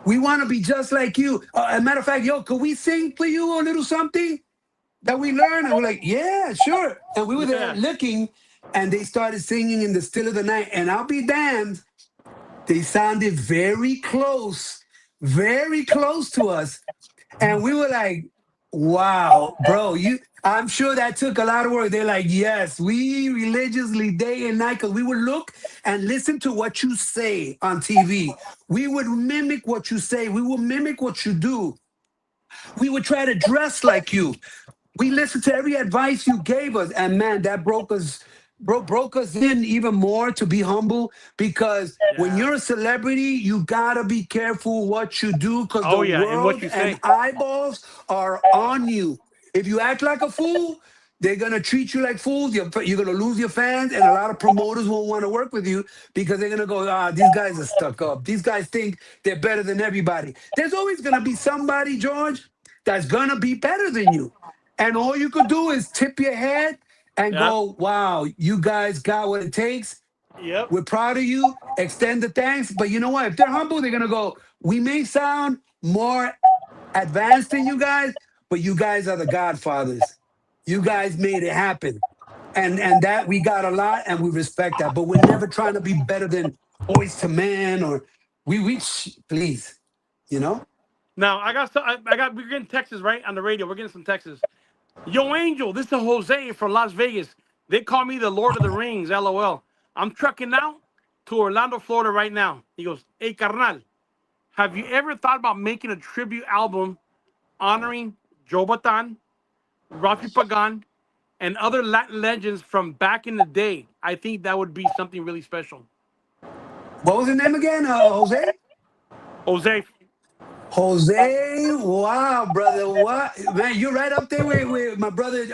We want to be just like you. As a matter of fact, yo, could we sing for you a little something that we learned? And we're like, yeah, sure. And we were there looking, and they started singing in the still of the night. And I'll be damned, they sounded very close to us. And we were like, wow, bro, I'm sure that took a lot of work. They're like, yes, we religiously day and night, because we would look and listen to what you say on TV. We would mimic what you say. We would mimic what you do. We would try to dress like you. We listened to every advice you gave us. And man, that broke us in even more to be humble, because when you're a celebrity, you gotta be careful what you do, because the and what world you and say. eyeballs are on you. If you act like a fool, they're gonna treat you like fools. You're gonna lose your fans, and a lot of promoters won't want to work with you because they're gonna go, these guys are stuck up. These guys think they're better than everybody. There's always gonna be somebody, George, that's gonna be better than you. And all you could do is tip your head and go, wow, you guys got what it takes. Yep. We're proud of you. Extend the thanks. But you know what? If they're humble, they're going to go, we may sound more advanced than you guys, but you guys are the godfathers. You guys made it happen. And that we got a lot, and we respect that. But we're never trying to be better than Boyzz II Men or please, Now we're getting Texas, right? On the radio. We're getting some Texas. Yo, Angel, this is Jose from Las Vegas. They call me the Lord of the Rings, LOL. I'm trucking out to Orlando, Florida right now. He goes, hey, carnal, have you ever thought about making a tribute album honoring Joe Batan, Rafi Pagan, and other Latin legends from back in the day. I think that would be something really special. What was his name again? Jose? Jose, Jose, wow, brother, what man? You're right up there with my brother,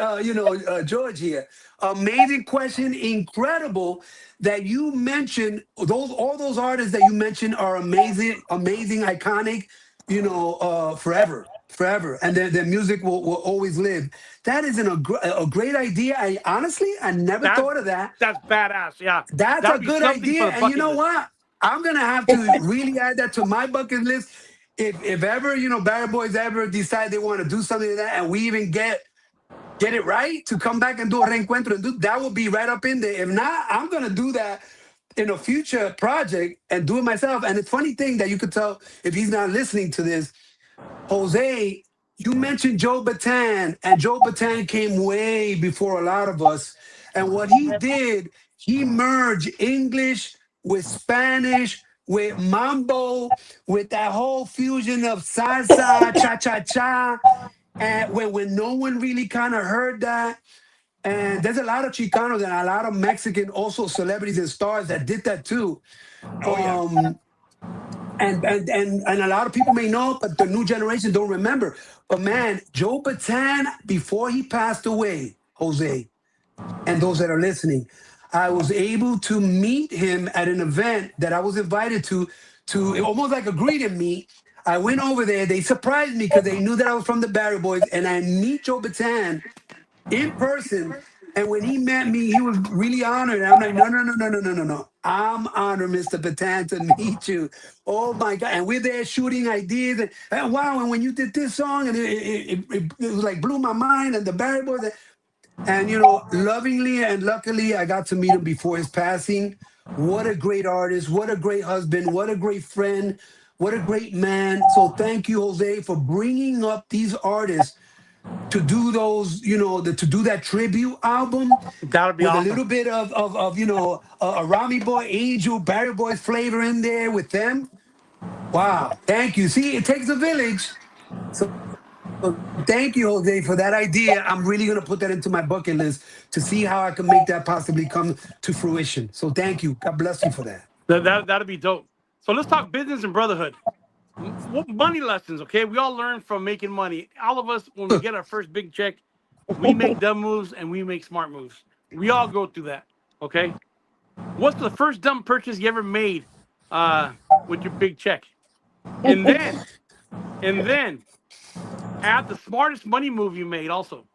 George here. Amazing question, incredible that you mentioned those. All those artists that you mentioned are amazing, amazing, iconic. Forever, forever, and their music will always live. That is a great idea. I honestly, I never that's thought of that. that's badass. Yeah, That's that a would be good something for idea. the And you bucket know list. what? I'm gonna have to really add that to my bucket list. If ever, Barry Boys ever decide they want to do something like that, and we even get it right to come back and do a reencuentro and do that, will be right up in there. If not, I'm gonna do that in a future project and do it myself. And it's funny thing that you could tell if he's not listening to this, Jose, you mentioned Joe Batan, and Joe Batan came way before a lot of us. And what he did, he merged English with Spanish, with mambo, with that whole fusion of salsa, cha-cha-cha, and when no one really kind of heard that. And there's a lot of Chicanos and a lot of Mexican also celebrities and stars that did that too. Oh yeah. And a lot of people may know, but the new generation don't remember. But man, Joe Batan, before he passed away, Jose, and those that are listening, I was able to meet him at an event that I was invited to almost like a greeting meet. I went over there. They surprised me because they knew that I was from the Barrio Boys, and I meet Joe Batan in person. And when he met me, he was really honored. I'm like, no, no, no, no, no, no, no, no. I'm honored, Mr. Patan, to meet you. Oh my God. And we're there shooting ideas. And wow, and when you did this song, and it was like blew my mind, and the Barry Boys. And lovingly and luckily, I got to meet him before his passing. What a great artist, what a great husband, what a great friend, what a great man. So thank you, Jose, for bringing up these artists to do those, to do that tribute album That would be with a awesome. little bit of a Rami Boy, Angel, Barry Boys flavor in there with them. Wow, thank you. See, it takes a village. So thank you, Jose, for that idea. I'm really gonna put that into my bucket list to see how I can make that possibly come to fruition. So thank you. God bless you for that. That'd be dope. So let's talk business and brotherhood. Money lessons, okay? We all learn from making money. All of us, when we get our first big check, we make dumb moves and we make smart moves. We all go through that, okay? What's the first dumb purchase you ever made with your big check? And then add the smartest money move you made also.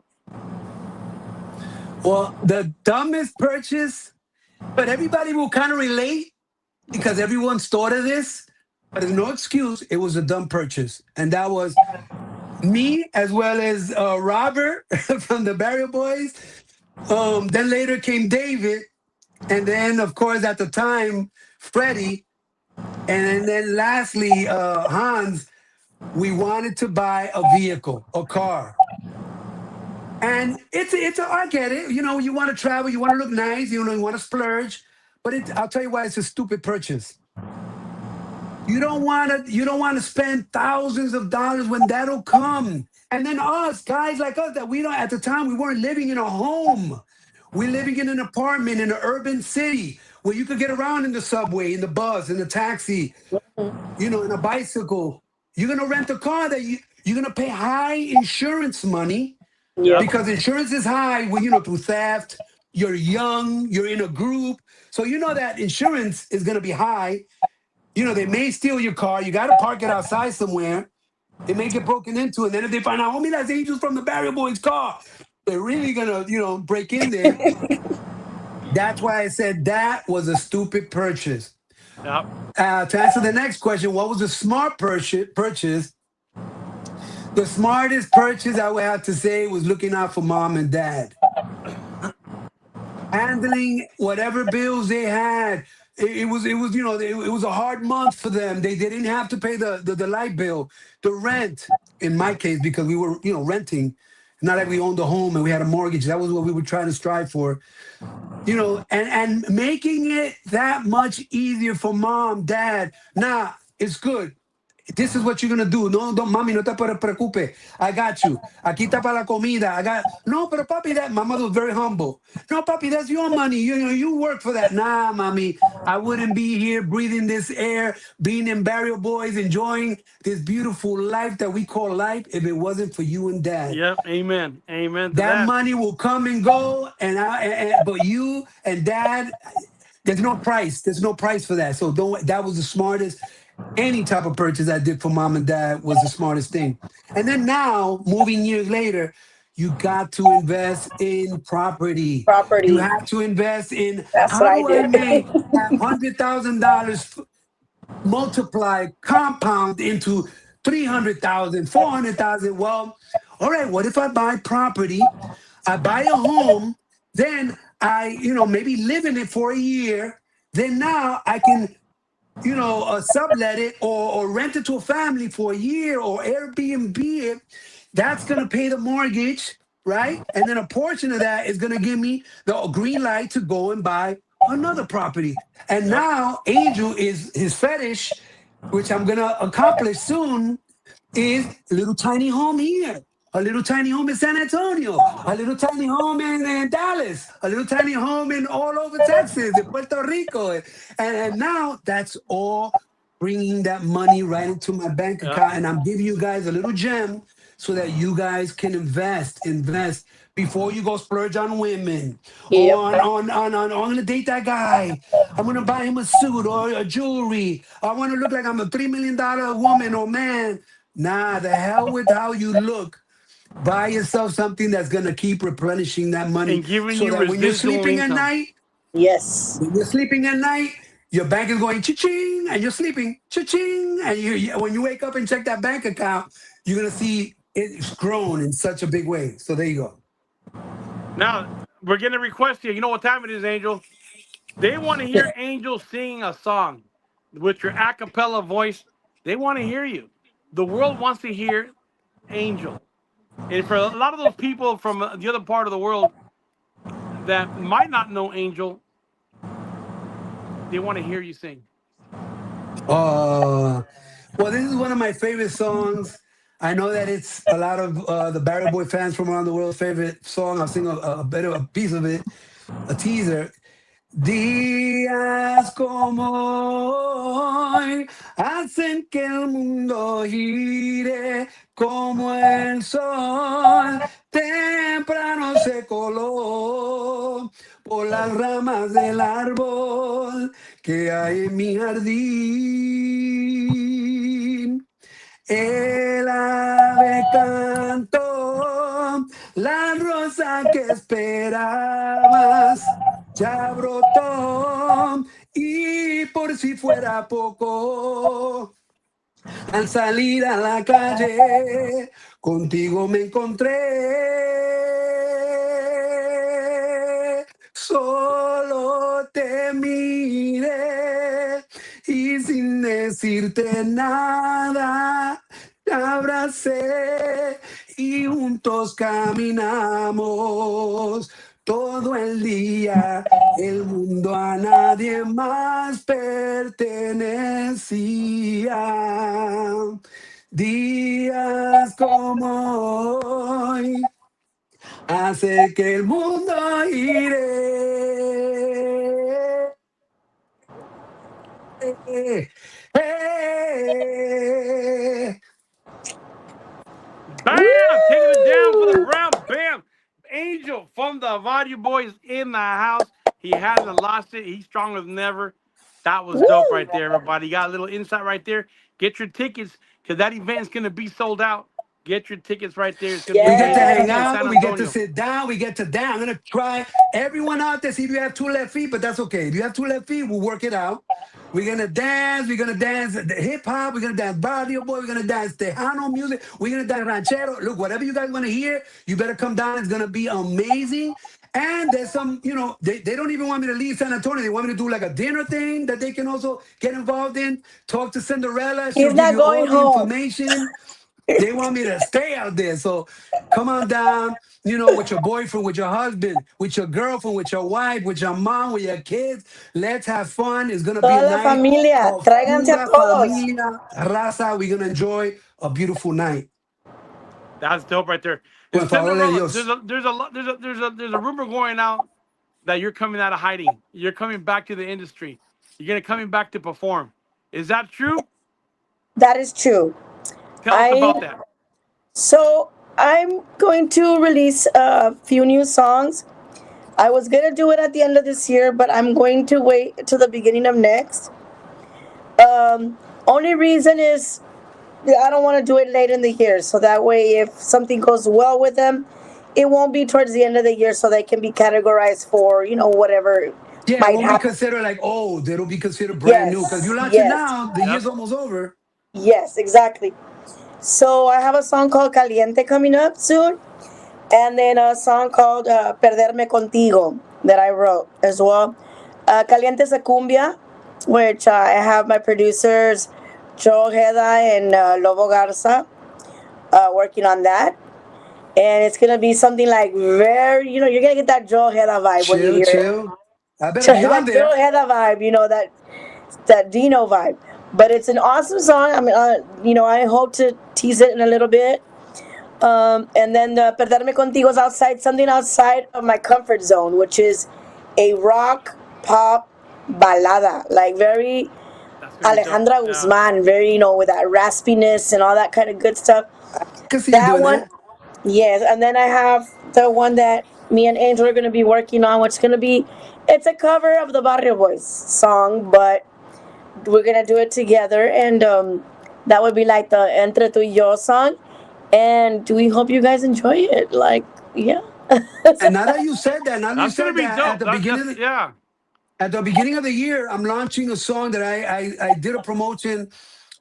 Well, the dumbest purchase, but everybody will kind of relate because everyone's thought of this, but there's no excuse. It was a dumb purchase. And that was me as well as Robert from the Barrio Boys. Then later came David. And then, of course, at the time, Freddie. And then lastly, Hans. We wanted to buy a vehicle, a car. And I get it. You want to travel, you want to look nice, you want to splurge. But I'll tell you why it's a stupid purchase. You don't want to spend thousands of dollars when that'll come. And then us, guys like us, that we don't, at the time, we weren't living in a home. We're living in an apartment in an urban city where you could get around in the subway, in the bus, in the taxi, in a bicycle. You're going to rent a car that you're going to pay high insurance money because insurance is high through theft. You're young, you're in a group. So that insurance is going to be high. They may steal your car. You got to park it outside somewhere. It may get broken into. And then if they find out, that's Angels from the Barrio Boys car, they're really going to, break in there. That's why I said that was a stupid purchase. Yep. To answer the next question, what was a smart purchase? The smartest purchase I would have to say was looking out for mom and dad. Handling whatever bills they had. It was a hard month for them. They didn't have to pay the light bill, the rent, in my case, because we were, renting. Not like we owned a home and we had a mortgage. That was what we were trying to strive for. And making it that much easier for mom, dad. Nah, it's good. this is what you're gonna do. No, don't, mami, no te preocupes. I got you. Aquí está para la comida. I got. No, pero papi, that my mother was very humble. No, papi, that's your money. You work for that. Nah, mommy, I wouldn't be here breathing this air, being in Barrio Boys, enjoying this beautiful life that we call life if it wasn't for you and dad. Yep. Amen. Amen to That that. money will come and go, but you and dad, there's no price. There's no price for that. So don't. That was the smartest. Any type of purchase I did for mom and dad was the smartest thing. And then now, moving years later, you got to invest in property. You Property. have to invest in That's what how I do I did. make $100,000 multiply compound into 300,000, 400,000. Well, all right, what if I buy property? I buy a home, then maybe live in it for a year. Then now I can sublet it or rent it to a family for a year or Airbnb it. That's going to pay the mortgage, right? And then a portion of that is going to give me the green light to go and buy another property. And now Angel is his fetish, which I'm going to accomplish soon, is a little tiny home here. A little tiny home in San Antonio, a little tiny home in Dallas, a little tiny home in all over Texas, in Puerto Rico. And now that's all bringing that money right into my bank account. And I'm giving you guys a little gem so that you guys can invest before you go splurge on women. Yep. I'm gonna date that guy. I'm gonna buy him a suit or a jewelry. I want to look like I'm a $3 million woman or man. Nah, the hell with how you look. Buy yourself something that's gonna keep replenishing that money, And giving so you that when you're residual sleeping at income. night, Yes. your bank is going cha-ching, and you're sleeping cha-ching, and when you wake up and check that bank account, you're gonna see it's grown in such a big way. So there you go. Now we're getting a request here. You know what time it is, Angel? They want to hear Angel sing a song with your a cappella voice. They want to hear you. The world wants to hear Angel. And for a lot of those people from the other part of the world that might not know Angel, they want to hear you sing. Well, this is one of my favorite songs. I know that it's a lot of the Barrio Boy fans from around the world's favorite song. I'll sing a bit of a piece of it, a teaser. Días como hoy hacen que el mundo gire como el sol. Temprano se coló por las ramas del árbol que hay en mi jardín. El ave cantó, la rosa que esperabas ya brotó, y por si fuera poco, al salir a la calle, contigo me encontré. Solo te miré y sin decirte nada, te abracé y juntos caminamos todo el día. El mundo a nadie más pertenecía. Días como hoy hace que el mundo gire. Bam! Taking it down for the Brown. Bam! Angel from the Barrio Boys in the house. He hasn't lost it. He's stronger than ever. That was dope right there, everybody. You got a little insight right there. Get your tickets because that event is going to be sold out. Get your tickets right there. It's going to be We get to hang in San out. We get to Antonio. sit down. We get to dance. I'm going to try everyone out there. See if you have two left feet, but that's okay. If you have two left feet, we'll work it out. We're going to dance. We're going to dance the hip hop. We're going to dance Barrio Boy. We're going to dance Tejano music. We're going to dance Ranchero. Look, whatever you guys want to hear, you better come down. It's going to be amazing. And there's some, they don't even want me to leave San Antonio. They want me to do like a dinner thing that they can also get involved in. Talk to Cinderella. She'll He's give not you all going the home. information. They want me to stay out there. So come on down, with your boyfriend, with your husband, with your girlfriend, with your wife, with your mom, with your kids. Let's have fun. It's going to be a Toda la night familia, of tráiganse a pura todos. familia, raza. We're going to enjoy a beautiful night. That's dope right there. And Con el favor de Cinderella, there's Dios. a there's a lo- there's a rumor going out that you're coming out of hiding. You're coming back to the industry. You're gonna coming back to perform. Is that true? That is true. Tell us I about that. so I'm going to release a few new songs. I was gonna do it at the end of this year, but I'm going to wait till the beginning of next. Only reason is I don't want to do it late in the year, so that way if something goes well with them, it won't be towards the end of the year, so they can be categorized for whatever Yeah, it might won't be happen. considered like old. It'll be considered brand new. Because if Yes, you launch it yes, now, the Yep. year's almost over. yes, exactly. So I have a song called Caliente coming up soon, and then a song called Perderme Contigo that I wrote as well. Caliente is a cumbia, which I have my producers Joe Heda and Lobo Garza working on that. And it's gonna be something like very, you're gonna get that Joe Heda vibe when you Chill, hear it. chill. I better be on That Joe there. Heda vibe, that Dino vibe. But it's an awesome song. I mean, I hope to tease it in a little bit. And then Perderme Contigo is something outside of my comfort zone, which is a rock pop balada, like very That's gonna be dope. Alejandra Yeah. Guzman, very, with that raspiness and all that kind of good stuff. I can see you That doing one, that. yes. And then I have the one that me and Angel are going to be working on, which is going to be, it's a cover of the Barrio Boyzz song, but we're going to do it together. And that would be like the Entre Tu y Yo song. And we hope you guys enjoy it. Like, yeah. And now that you That's gonna said be that, dope. That's yeah. at the beginning of the year, I'm launching a song that I did a promotion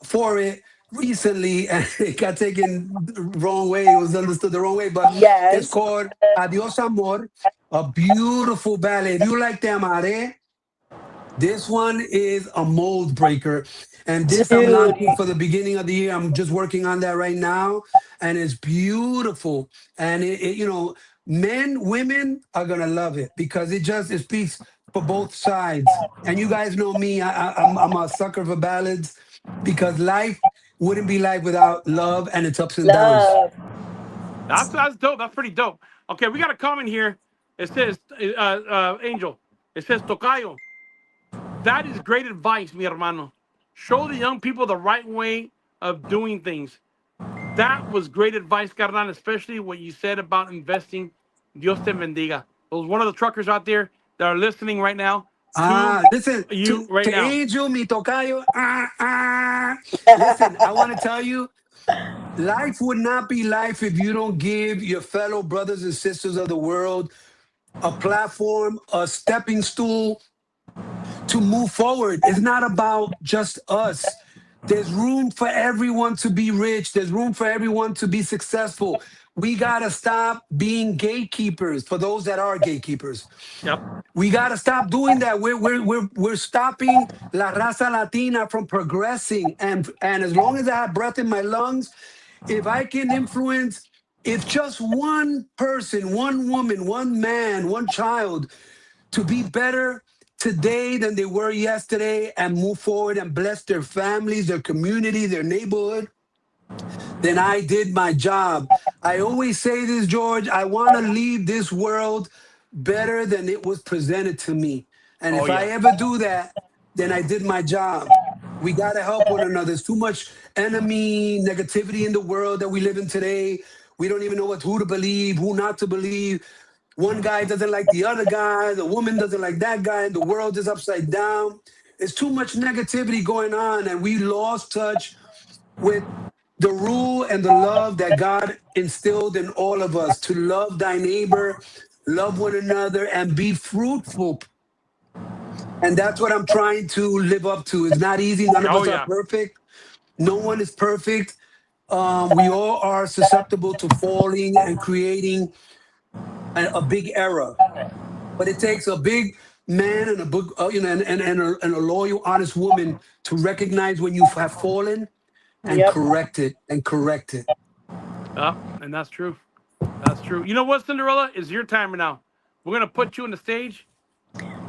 for it recently, and it got taken the wrong way. It was understood the wrong way, but it's Yes. called Adios Amor, a beautiful ballet. If you like Te Amaré, this one is a mold breaker. And this I'm Dude. launching for the beginning of the year. I'm just working on that right now. And it's beautiful. And men, women are gonna love it because it speaks for both sides. And you guys know me, I'm a sucker for ballads because life wouldn't be life without love and its ups and downs. Love. That's dope. That's pretty dope. Okay, we got a comment here. It says, Angel. It says, Tocayo. That is great advice, mi hermano. Show the young people the right way of doing things. That was great advice, carnal, especially what you said about investing. Dios te bendiga. Those one of the truckers out there that are listening right now to Listen, you right to now. Angel, mi tocayo. Listen, I want to tell you, life would not be life if you don't give your fellow brothers and sisters of the world a platform, a stepping stool to move forward. It's not about just us. There's room for everyone to be rich. There's room for everyone to be successful. We got to stop being gatekeepers for those that are gatekeepers. Yep. We got to stop doing that. We're stopping La Raza Latina from progressing. And as long as I have breath in my lungs, if I can influence, if just one person, one woman, one man, one child to be better today than they were yesterday and move forward and bless their families, their community, their neighborhood, then I did my job. I always say this, George, I want to leave this world better than it was presented to me. And Oh if I yeah. ever do that, then I did my job. We got to help one another. There's too much enemy, negativity in the world that we live in today. We don't even know who to believe, who not to believe. One guy doesn't like the other guy. The woman doesn't like that guy. And the world is upside down. There's too much negativity going on. And we lost touch with the rule and the love that God instilled in all of us to love thy neighbor, love one another, and be fruitful. And that's what I'm trying to live up to. It's not easy. None of Oh us are yeah. perfect. No one is perfect. We all are susceptible to falling and creating a big error. But it takes a big man and a book, and a loyal, honest woman to recognize when you have fallen and Yep. correct it and correct it. And that's true. That's true. You know what, Cinderella? It's your timer now. We're gonna put you on the stage.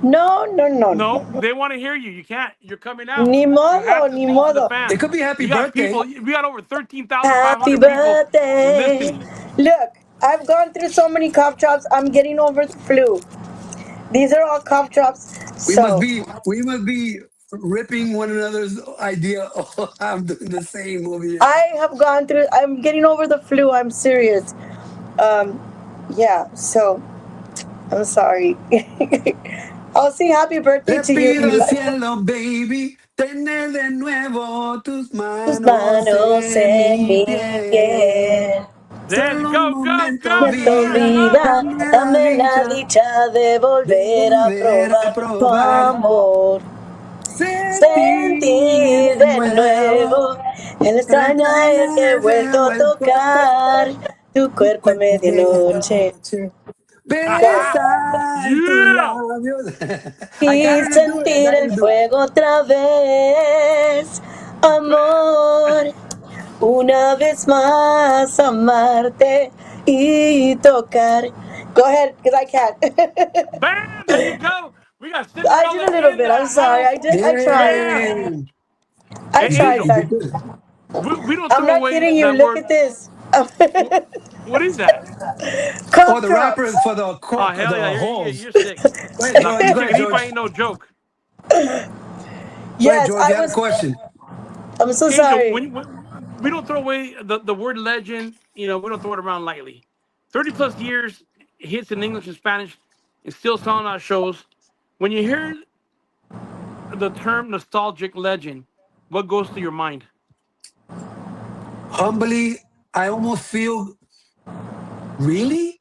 No, no, no, No, no. they want to hear you. You can't. You're coming out. Ni You have modo, to ni speak to the modo. It fans. could be happy You got people. birthday. We got over Happy 13,500 people birthday. listening. Look, I've gone through so many cough drops. I'm getting over the flu. These are all cough drops. So We must be ripping one another's idea. Oh, I'm doing the same over here. I have gone through. I'm getting over the flu. I'm serious. Um, yeah. So I'm sorry. I'll sing happy birthday Le to you if pido you al like. cielo, baby, tener de nuevo tus Tus manos manos en en mi mi piel. piel. Dance, Solo un go, go, momento, go, Siento vida, vida. vida, dame la dame la dicha dicha de de volver a volver a probar tu probar, amor. sentir Sentir de de nuevo nuevo el el extrañar que he extrañar que he vuelto a vuelto a tocar tocar tu tu cuerpo a cuerpo medianoche. medianoche. Go. Besar tus Yeah. labios. I Y gotta do it, I sentir gotta el do it. fuego otra vez, amor. Una vez más amarte y tocar. Go ahead, because I can't. Bam! There you go. We got I did Cinderella a little in bit. the I'm sorry. house. I did. I tried. Yeah. Yay! I Hey, You did, tried, Angel, you did guys. good. we don't I'm throw not away kidding you. that Look word. at this. What is that? Oh, Cough the wrapper drops. for the Oh, hell yeah. the holes. You're sick. Go ahead, La George. Go pinche ahead, gripa George. ain't no joke. Go ahead, Yes, George. I You had a was. question. I'm so Angel, sorry. we don't throw away the word legend, we don't throw it around lightly. 30 plus years, hits in English and Spanish, and still selling our shows. When you hear the term nostalgic legend, what goes through your mind? Humbly, I almost feel really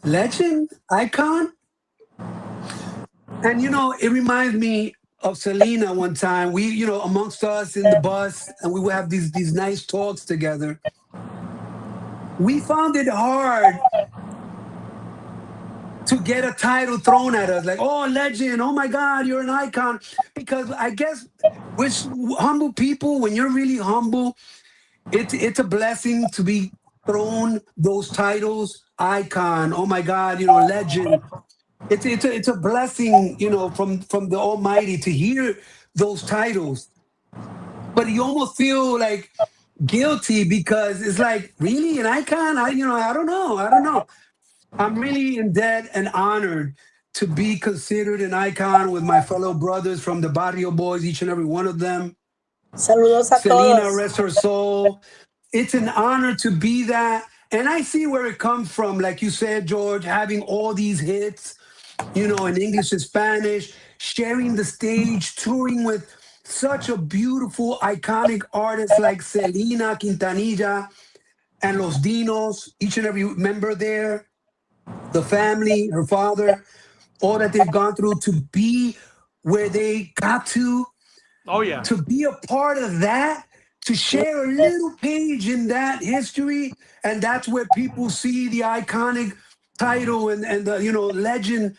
legend icon. And it reminds me of Selena one time. We, amongst us in the bus, and we would have these nice talks together. We found it hard to get a title thrown at us, like, oh, legend, oh my God, you're an icon. Because I guess with humble people, when you're really humble, it's a blessing to be thrown those titles, icon, oh my God, legend. It's a blessing, from the Almighty to hear those titles. But you almost feel like guilty because it's like, really an icon? I don't know. I don't know. I'm really in debt and honored to be considered an icon with my fellow brothers from the Barrio Boys, each and every one of them. Saludos a Selena, todos. rest her soul. It's an honor to be that. And I see where it comes from. Like you said, George, having all these hits, in English and Spanish, sharing the stage, touring with such a beautiful, iconic artist like Selena Quintanilla and Los Dinos, each and every member there, the family, her father, all that they've gone through to be where they got Oh, yeah. to be a part of that, to share a little page in that history, and that's where people see the iconic title and the legend.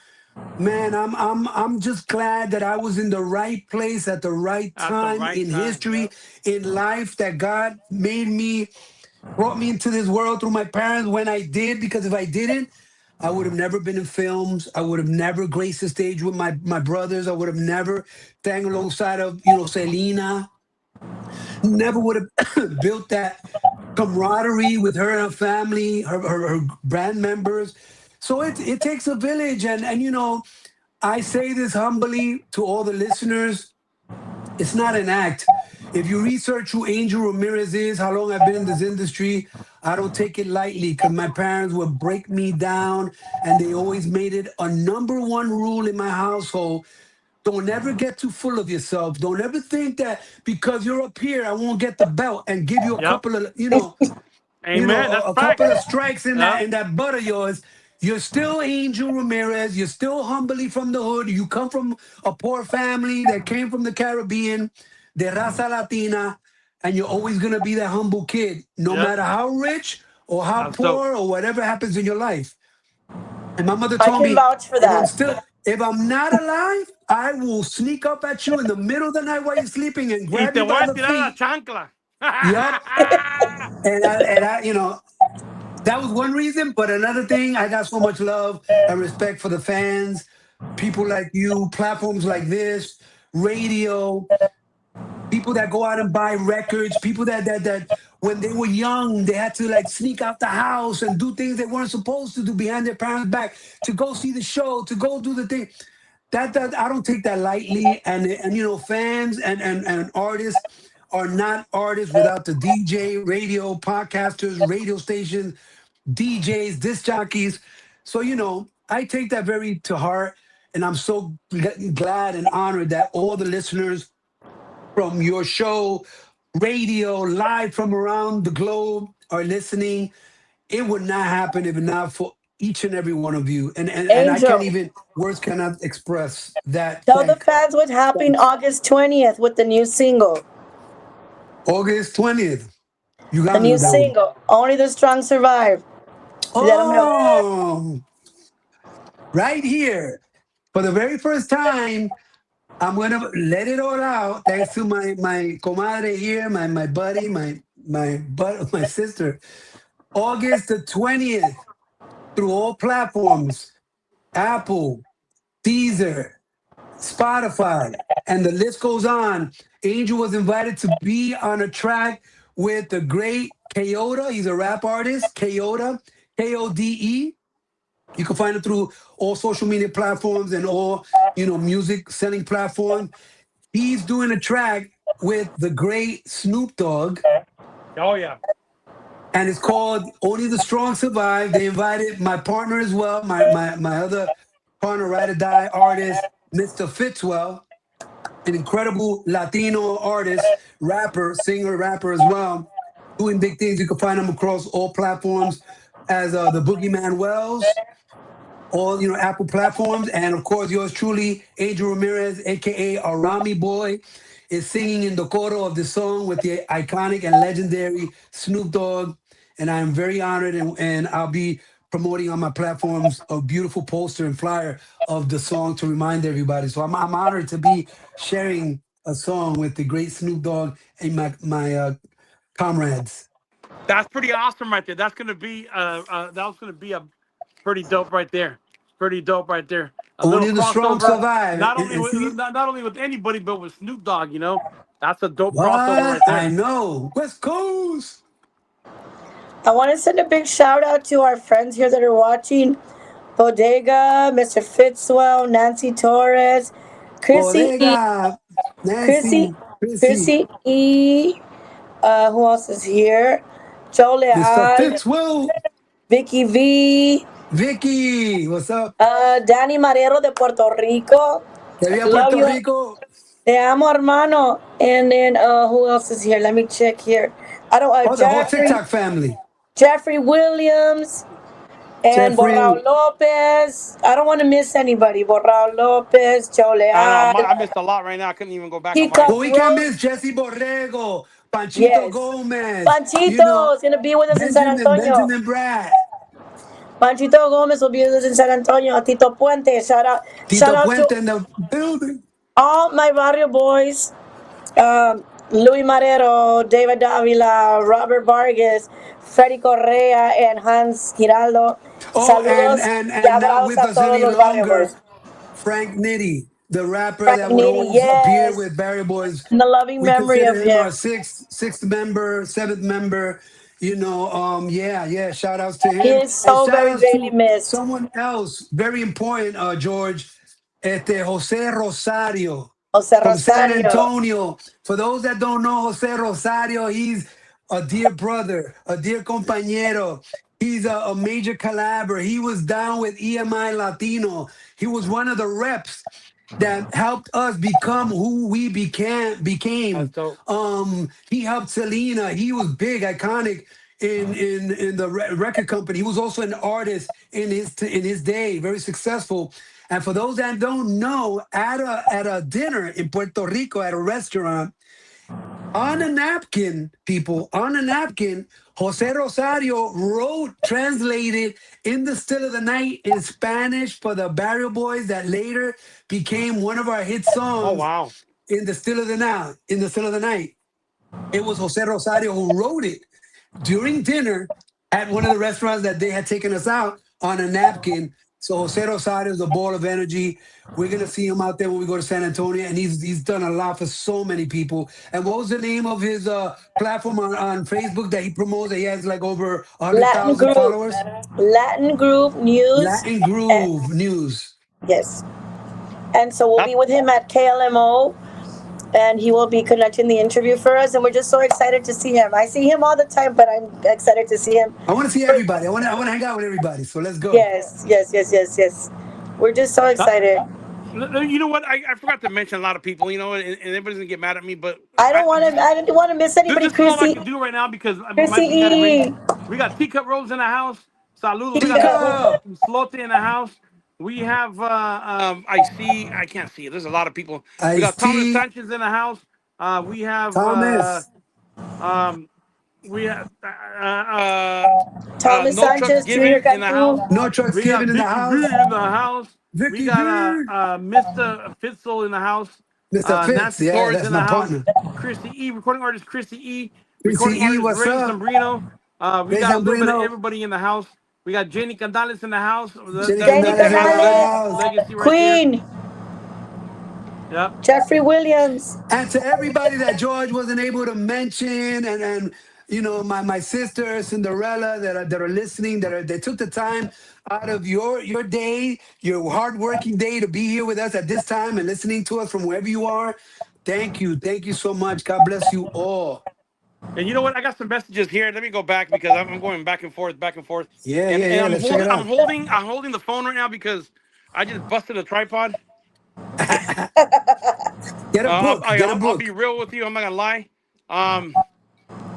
Man, I'm just glad that I was in the right place at the right At the time right in time. history, Yep. in life, that God brought me into this world through my parents when I did, because if I didn't, I would have never been in films. I would have never graced the stage with my brothers. I would have never sang alongside of, Selena. Never would have built that camaraderie with her and her family, her band members. So it takes a village. And I say this humbly to all the listeners. It's not an act. If you research who Angel Ramirez is, how long I've been in this industry, I don't take it lightly because my parents would break me down and they always made it a number one rule in my household. Don't ever get too full of yourself. Don't ever think that because you're up here, I won't get the belt and give you a Yep. couple of, Amen. That's a fact. couple of strikes in that Yep. in that butt of yours. You're still Angel Ramirez. You're still humbly from the hood. You come from a poor family that came from the Caribbean, de raza Latina, and you're always gonna be that humble kid, no Yep. matter how rich or how That's dope. poor or whatever happens in your life. And my mother I told can me, vouch for that. if I'm not alive, I will sneak up at you in the middle of the night while you're sleeping and Y grab te you voy by a the tirar la feet chancla. Yup. And I, that was one reason. But another thing, I got so much love and respect for the fans, people like you, platforms like this, radio, people that go out and buy records, people that when they were young, they had to like sneak out the house and do things they weren't supposed to do behind their parents' back to go see the show, to go do the thing. That I don't take that lightly. And fans and artists are not artists without the DJ, radio, podcasters, radio stations, DJs, disc jockeys. So I take that very to heart, and I'm so glad and honored that all the listeners from your show, radio, live from around the globe are listening. It would not happen if not for each and every one of you. And I can't Angel, even, words cannot express that. tell the fans what's happening August 20th with the new single. August 20th. You The got me new with that one. single. Only the strong survive. Let them know. Oh, right here. For the very first time, I'm gonna let it all out. Thanks to my comadre here, my buddy, my sister. August the 20th, through all platforms, Apple, Deezer, Spotify, and the list goes on. Angel was invited to be on a track with the great Kyoto. He's a rap artist, Kyoto, Kode. You can find him through all social media platforms and all, music selling platforms. He's doing a track with the great Snoop Dogg, Oh yeah. and it's called Only the Strong Survive. They invited my partner as well, my other partner, ride or die artist, Mr. Fitzwell, an incredible Latino artist, rapper, singer, rapper as well, doing big things. You can find him across all platforms as the Boogeyman Wells, all Apple platforms, and of course yours truly, Angel Ramirez, aka Arami Boy, is singing in the coro of the song with the iconic and legendary Snoop Dogg, and I am very honored, and I'll be promoting on my platforms a beautiful poster and flyer of the song to remind everybody. So I'm honored to be sharing a song with the great Snoop Dogg and my comrades. That's pretty awesome right there. That was gonna be a pretty dope right there. Pretty dope right there. A little Only the strong crossover, survive. not only And with see not only with anybody, but with Snoop Dogg. That's a dope crossover what right I there. know, West Coast. I want to send a big shout out to our friends here that are watching. Bodega, Mr. Fitzwell, Nancy Torres, Chrissy E. Bodega, Chrissy, Nancy, Chrissy, Chrissy E. Who else is here? Joe Mr. Leal, Fitzwill, Vicky V, Vicky, what's up? Danny Marrero de Puerto Rico. Que viva Love Puerto you. Rico. Te amo, hermano. And then who else is here? Let me check here. I don't. Oh, the whole TikTok family. Jeffrey Williams and Jeffrey. Borrao Lopez. I don't want to miss anybody. Borrao Lopez, Joe I Leal, missed a lot right now. I couldn't even go back on Kika my. But we can't Rose. miss Jesse Borrego, Panchito Yes. Gomez, Panchito is going to be with us in San Antonio. Benjamin Brad, Panchito Gomez will be with us in San Antonio. Tito Puente. Shout Tito out Puente to in the building. all my Barrio boys. Luis Marrero, David Davila, Robert Vargas, Freddy Correa, and Hans Giraldo. Oh, Saludos and y not abrazos with a us todos any los Barrio boys. longer, Frank Nitti, the rapper Frank that would Nitty, always appear yes. with Barry Boys. In the loving We memory consider of him him. our sixth member, seventh member. Yeah. Shout outs to He him. is And so shout very outs greatly to missed. someone else, very important, George, Jose Rosario Jose from San Rosario. Antonio. For those that don't know Jose Rosario, he's a dear brother, a dear compañero. He's a major collaborator. He was down with EMI Latino. He was one of the reps that helped us become who we That's became. dope. He helped Selena. He was big, iconic in the record company. He was also an artist in his day, very successful. And for those that don't know, at a dinner in Puerto Rico at a restaurant, on a napkin, people, on a napkin, Jose Rosario wrote, translated in the Still of the Night in Spanish for the Barrio Boys that later became one of our hit Oh songs wow. in the Still of the Night. It was Jose Rosario who wrote it during dinner at one of the restaurants that they had taken us out on a napkin. So Jose Rosario is a ball of energy. We're gonna see him out there when we go to San Antonio, and he's done a lot for so many people. And what was the name of his platform on Facebook that he promotes? That he has like over Latin 100,000 group, followers. Latin group news. Latin Groove News. Yes, and so we'll That, be with him at KLMO, and he will be conducting the interview for us, and we're just so excited to see him. I see him all the time, but I'm excited to see him. I want to see everybody. I want to hang out with everybody. So let's go. Yes, yes, yes, yes, yes. We're just so that, excited. you know what? I forgot to mention a lot of people, and everybody's going to get mad at me, but I don't want to. I didn't want to miss anybody. this is all I Chrissy, can do right now because my Chrissy thing got to ring. E. We got Teacup Rose in the house. Saludos. We got Teacup. Slote in the house. We have, I can't see it. There's a lot of people. We got Thomas Ice-T, Sanchez in the house. We have, Thomas. um, we have Thomas No Trucks Sanchez, Junior Given in the house. Cantu. No Trucks We got Given in the Vicky V house. in the house. We Vicky got V. Mr. Fitzel in the house. Mr. Fitz. Nancy Yeah, Torres that's in the my house. partner. Christy E, recording artist Christy E, Chrissy recording E, artist what's Ray up? Sombrino. We Ray got a little bit of Zambrino. everybody in the house. We got Jenny Candales in the house. Jenny That's Jenny Gonzalez in the Cabrera's Canales, house. legacy right there. Queen, Yep. Jeffrey Williams. And to everybody that George wasn't able to mention, and my sister Cinderella that are listening, they took the time out of your day, your hardworking day, to be here with us at this time and listening to us from wherever you are. Thank you so much. God bless you all. And you know what? I got some messages here. Let me go back because I'm going back and forth, back and forth. Yeah, And yeah, yeah. I'm Let's check holding it I'm out. holding I'm holding the phone right now because I just busted a tripod. Get a book. Get a I'll be book. real with you. I'm not gonna lie. Um,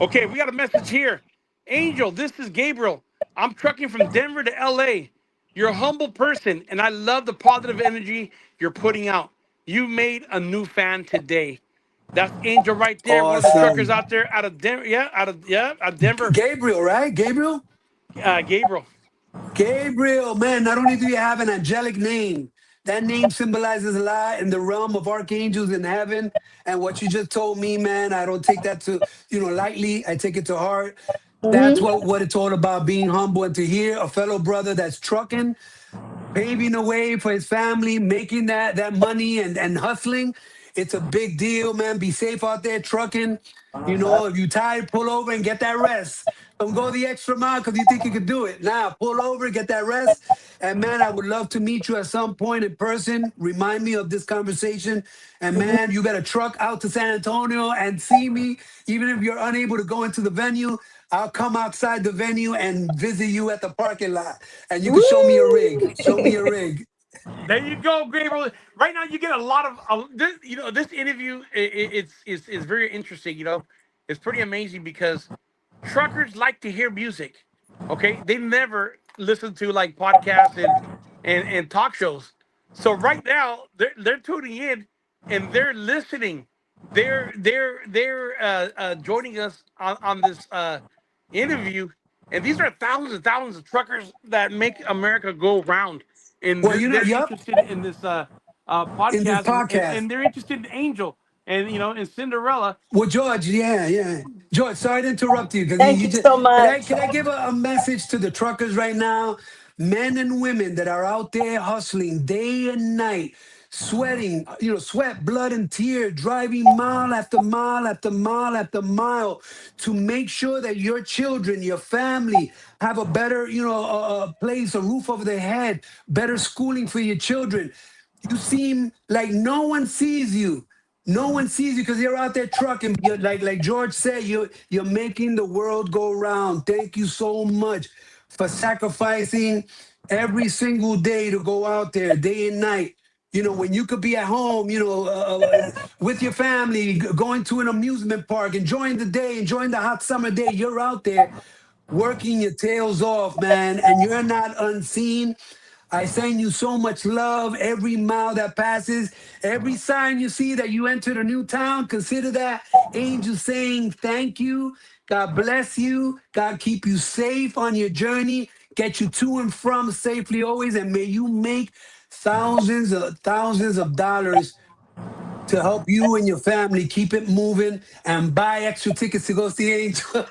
okay, we got a message here. Angel, this is Gabriel. I'm trucking from Denver to LA. You're a humble person, and I love the positive energy you're putting out. You made a new fan today. That's Angel right there, one of the truckers Awesome. out there out of Denver. Yeah, out of Denver. Gabriel, right? Gabriel? Gabriel. Gabriel, man, not only do you have an angelic name, that name symbolizes a lot in the realm of archangels in heaven. And what you just told me, man, I don't take that to, lightly. I take it to heart. That's what it's all about, being humble, and to hear a fellow brother that's trucking, paving the way for his family, making that money and hustling. It's a big deal, man. Be safe out there trucking. If you tired, pull over and get that rest. Don't go the extra mile because you think you can do it. Now, pull over, get that rest. And man, I would love to meet you at some point in person. Remind me of this conversation. And man, you got a truck out to San Antonio and see me. Even if you're unable to go into the venue, I'll come outside the venue and visit you at the parking lot. And you can show me a rig. Show me a rig. There you go, Gabriel. Right now, you get a lot of this. This interview it's very interesting. It's pretty amazing because truckers like to hear music. Okay, they never listen to like podcasts and talk shows. So right now, they're tuning in and they're listening. They're joining us on this interview, and these are thousands and thousands of truckers that make America go round. And Well, they're yup, interested in this in this podcast, podcast. and they're interested in Angel and in Cinderella. Well, George, yeah. George, sorry to interrupt you because Thank you you just so can I much. can I give a message to the truckers right now, men and women that are out there hustling day and night, sweating, sweat, blood, and tears, driving mile after mile after mile after mile to make sure that your children, your family have a better, place, a roof over their head, better schooling for your children. You seem like no one sees you. No one sees you because you're out there trucking. You're, like George said, you're making the world go round. Thank you so much for sacrificing every single day to go out there, day and night. When you could be at home, with your family, going to an amusement park, enjoying the day, enjoying the hot summer day, you're out there working your tails off, man, and you're not unseen. I send you so much love every mile that passes. Every sign you see that you entered a new town, consider that angel saying thank you. God bless you. God keep you safe on your journey. Get you to and from safely always. And may you make thousands of dollars to help you and your family keep it moving and buy extra tickets to go see Angel.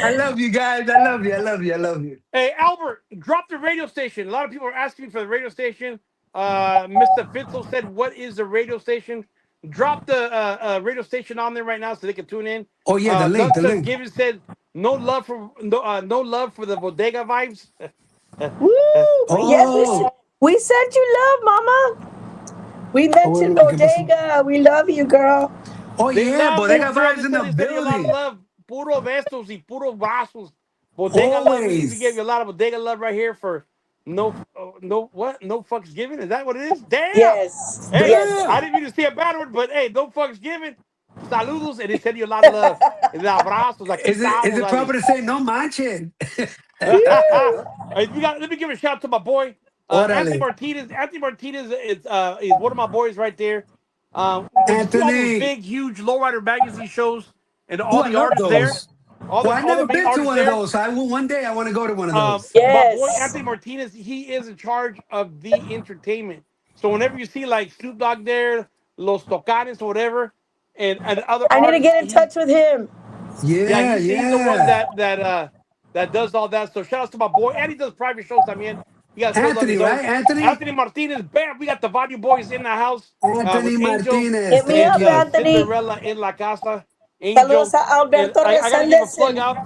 I love you guys. I love you. I love you. I love you. Hey, Albert, drop the radio station. A lot of people are asking me for the radio station. Mr. Fitzel said, "What is the radio station?" Drop the radio station on there right now so they can tune in. Oh yeah, the link. The Gunston link. Gibbons said, no love for the bodega vibes." Woo! Yes, Oh. we sent you love, Mama. We Oh, wait a mentioned minute, ¿qué pasó? Bodega. We love you, girl. Oh They yeah, love Bodega you, girl. Vibes in the They send you a lot of building. love. Puro besos y puro brazos. Bodega love. We gave Always. you a lot of bodega love right here for no fucks given. Is that what it is? Damn. Yes. Hey, Yes. I didn't mean to say a bad word, but hey, no fucks given. Saludos, and they send you a lot of love. And abrazos, aquí Is it estamos, proper to say no manchen? Hey, let me give a shout out to my boy, Anthony Órale. Martinez. Anthony Martinez is one of my boys right there. We see all those Anthony. big, huge lowrider magazine shows and Oh, all I the love artists there. those. All Well, the, I've all the never big been to artists one of there. those. One day I want to go to one of those. My Yes. boy Anthony Martinez, he is in charge of the entertainment. So whenever you see like Snoop Dogg there, Los Tocanes or whatever, and other I need to artists, get in touch with him. Yeah, he's the one yeah. that does all that. So shout out to my boy, and he does private shows. I mean, he got shows on Anthony, his own. right? Anthony? Anthony Martinez, bam! We got the Barrio boys in the house Anthony with Angel Martinez. Hit me Thank up, you. Anthony. Cinderella in La Casa. Angel, Saludos a and Alberto I gotta give a Resendez plug and out.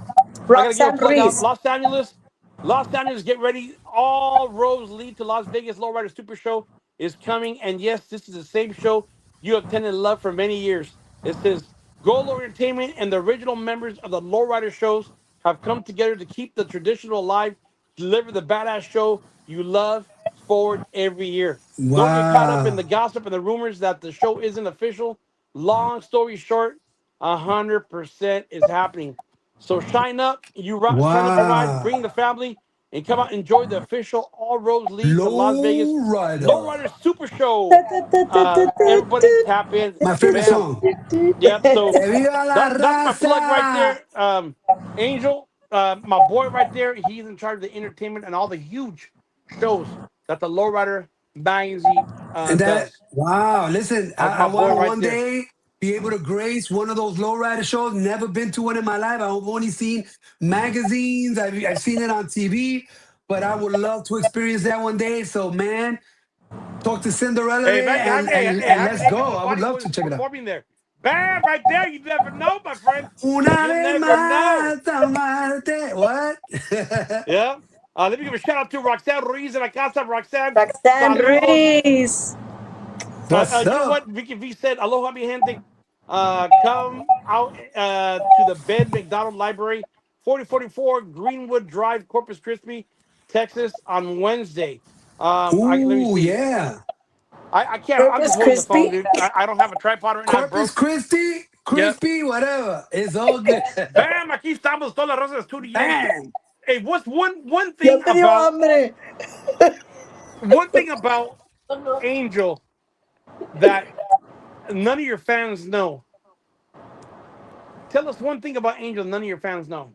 I gotta give a Roxanne plug out. Ruiz. Los Angeles. Los Angeles, get ready. All roads lead to Las Vegas. Lowrider Super Show is coming. And yes, this is the same show you attended and loved for many years. It says Gold Entertainment and the original members of the Lowrider shows have come together to keep the tradition alive, deliver the badass show you love forward every year. Don't get caught up in the Wow. gossip and the rumors that the show isn't official. Long story short, 100% is happening. So shine up, shine up your ride, Wow. bring the family, and come out and enjoy the official All Roads Lead to Las Vegas Low rider. Lowrider Super Show. Everybody tap in, My favorite bam. song. Yep. So Que viva la that's my plug right raza. there. Angel, my boy right there, he's in charge of the entertainment and all the huge shows that the Lowrider magazine And does. wow, listen, That's I my boy want to right one there. day be able to grace one of those lowrider shows. Never been to one in my life. I've only seen magazines. I've seen it on TV, but I would love to experience that one day. So, man, talk to Cinderella Hey, there man, and let's have go. the I would Body love Boys to check it out. performing there. Bam, right there. You never know, my friend. Una You vez never know. más amarte. What? Yeah. Let me give a shout out to Roxanne Ruiz in la casa. Roxanne, Roxanne saludos. Ruiz. What's You know up? what? Vicky V said, aloha, mi gente. Come out to the Ben McDonald Library, 4044 Greenwood Drive, Corpus Christi, Texas, on Wednesday. Let me Ooh, see. yeah. I can't. I'm Corpus just holding the phone, Christi. dude. I don't have a tripod right now. It Corpus broke. Christi, Yep. crispy, whatever. It's all good. Bam, aquí estamos, toda la raza de estudio. Bam. Hey, what's one Ya thing te dio about hambre. Angel that none of your fans know? Tell us one thing about Angel none of your fans know.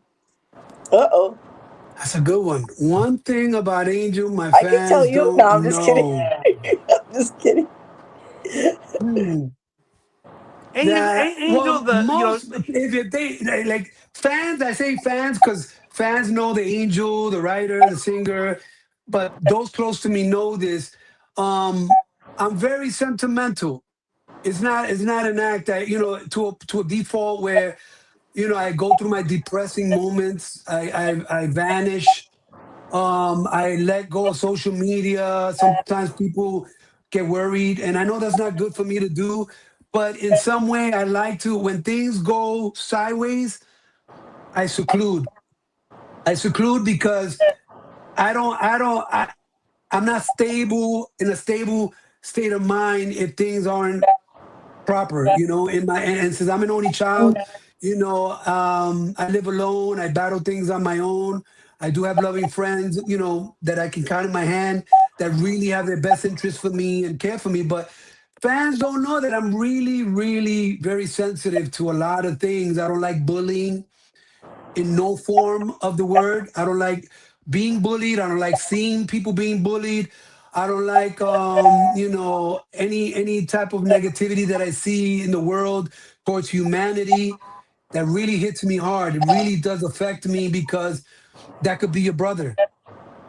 Uh-oh. That's a good one. One thing about Angel, my I can tell fans you. don't No, I'm just kidding. know. I'm just kidding. Hmm. Angel, Most if they like fans, I say fans because fans know the Angel, the writer, the singer, but those close to me know this. I'm very sentimental. It's not an act that to a default where I go through my depressing moments. I vanish. I let go of social media. Sometimes people get worried, and I know that's not good for me to do. But in some way, I like to. When things go sideways, I seclude. I seclude because I'm not stable in a stable state of mind if things aren't proper, and since I'm an only child, I live alone. I battle things on my own. I do have loving friends, that I can count in my hand that really have their best interest for me and care for me. But fans don't know that I'm really, really very sensitive to a lot of things. I don't like bullying in no form of the word. I don't like being bullied. I don't like seeing people being bullied. I don't like any type of negativity that I see in the world towards humanity. That really hits me hard. It really does affect me because that could be your brother,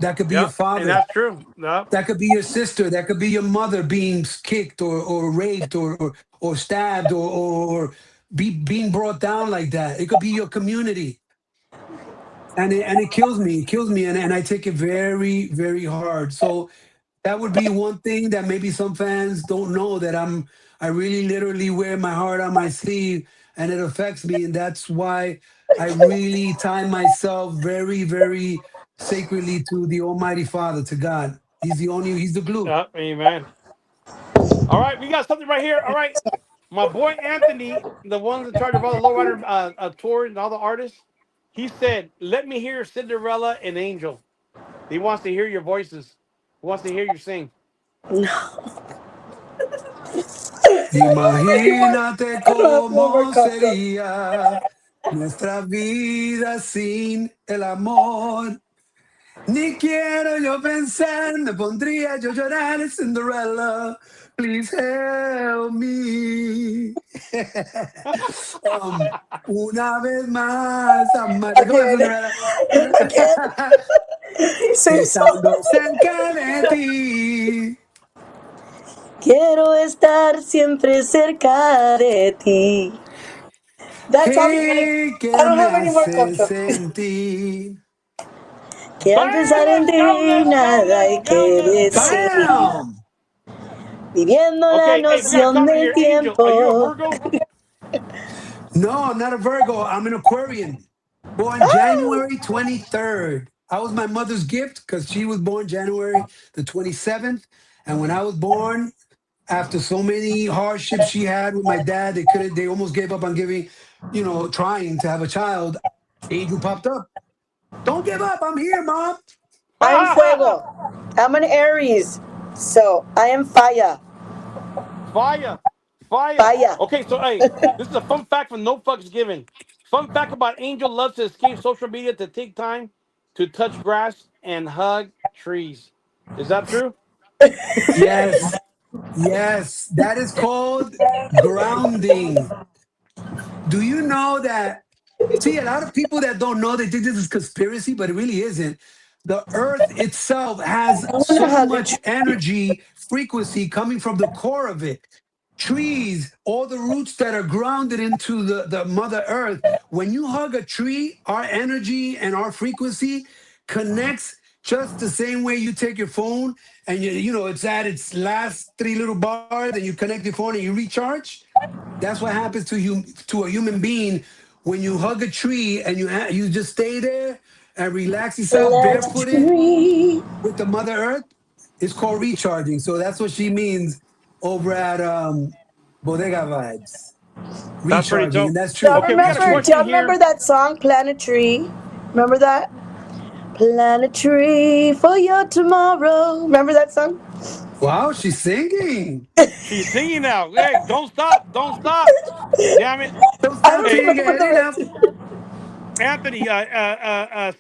that could be your Yep, and father, that's true. Yep. that could be your sister, that could be your mother being kicked or raped or stabbed or being brought down like that. It could be your community. And it kills me. It kills me, and I take it very, very hard. So that would be one thing that maybe some fans don't know, that I really literally wear my heart on my sleeve, and it affects me, and that's why I really tie myself very, very sacredly to the Almighty Father, to God. He's the glue. Yep. Amen. All right, we got something right here. All right, my boy Anthony, the one's in charge of all the lowrider tours and all the artists. He said, "Let me hear Cinderella and Angel." He wants to hear your voices. He wants to hear you sing. Imagínate I don't have no more cómo cocoa. sería nuestra vida sin el amor. Ni quiero yo pensar, me pondría yo llorar, Cinderella. Please help me. Una vez más, amaré. Come on, Again. Cinderella. Sing song. Estando cerca de ti. Quiero estar siempre cerca de ti. That's all. Hey, I que don't me have any more hace cocoa. sentir. Que al pensar en Let's go, ti let's go, nada hay let's go, que let's go. decir. Bam! Viviendo la Okay, hey, we got a noción comment del here. Angel, are you a tiempo. Virgo? No, I'm not a Virgo. I'm an Aquarian. Born Oh, January 23rd. I was my mother's gift because she was born January the 27th. And when I was born, after so many hardships she had with my dad, they almost gave up on trying to have a child. Angel popped up. Don't give up. I'm here, Mom. I'm fuego. I'm an Aries. So I am fire. Fire. Fire. Fire. Okay, so hey, this is a fun fact from No Fucks Given. Fun fact about Angel loves to escape social media to take time to touch grass and hug trees. Is that true? Yes. Yes. That is called grounding. Do you know that? See, a lot of people that don't know, they think this is conspiracy, but it really isn't. The earth itself has I want to so hug a much energy frequency coming from the core of it. Trees, all the roots that are grounded into the mother earth. When you hug a tree, our energy and our frequency connects just the same way you take your phone and it's at its last three little bars and you connect your phone and you recharge. That's what happens to a human being when you hug a tree and you just stay there and relax yourself flat barefooted tree. with the Mother Earth. It's called recharging. So that's what she means over at Bodega Vibes. That's pretty Recharging, dope. and that's Y'all true. Okay, we got That's a remember? true. question Y'all remember here. that song "Planet Tree"? Remember that? Planet tree for your tomorrow. Remember that song? Wow, she's singing. She's singing now. Hey, don't stop. Don't stop. Damn it. Don't I stop don't till Hey, you remember get the enough. rest. Anthony,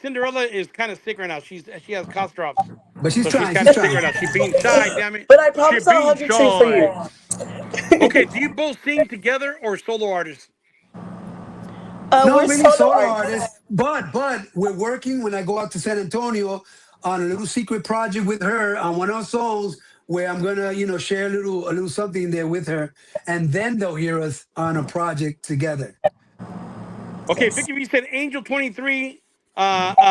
Cinderella is kind of sick right now. She has cough drops. But she's So she's trying. kind She's of sick trying. right now. She's being shy, damn it. But I She's promise I'll being hug a tree for you. shy. Okay, do you both sing together or solo artists? No, We're really solo solo artists. artist, but we're working when I go out to San Antonio on a little secret project with her on one of our songs where I'm gonna, share a little something there with her, and then they'll hear us on a project together. Okay, Yes. Vicky B said Angel 23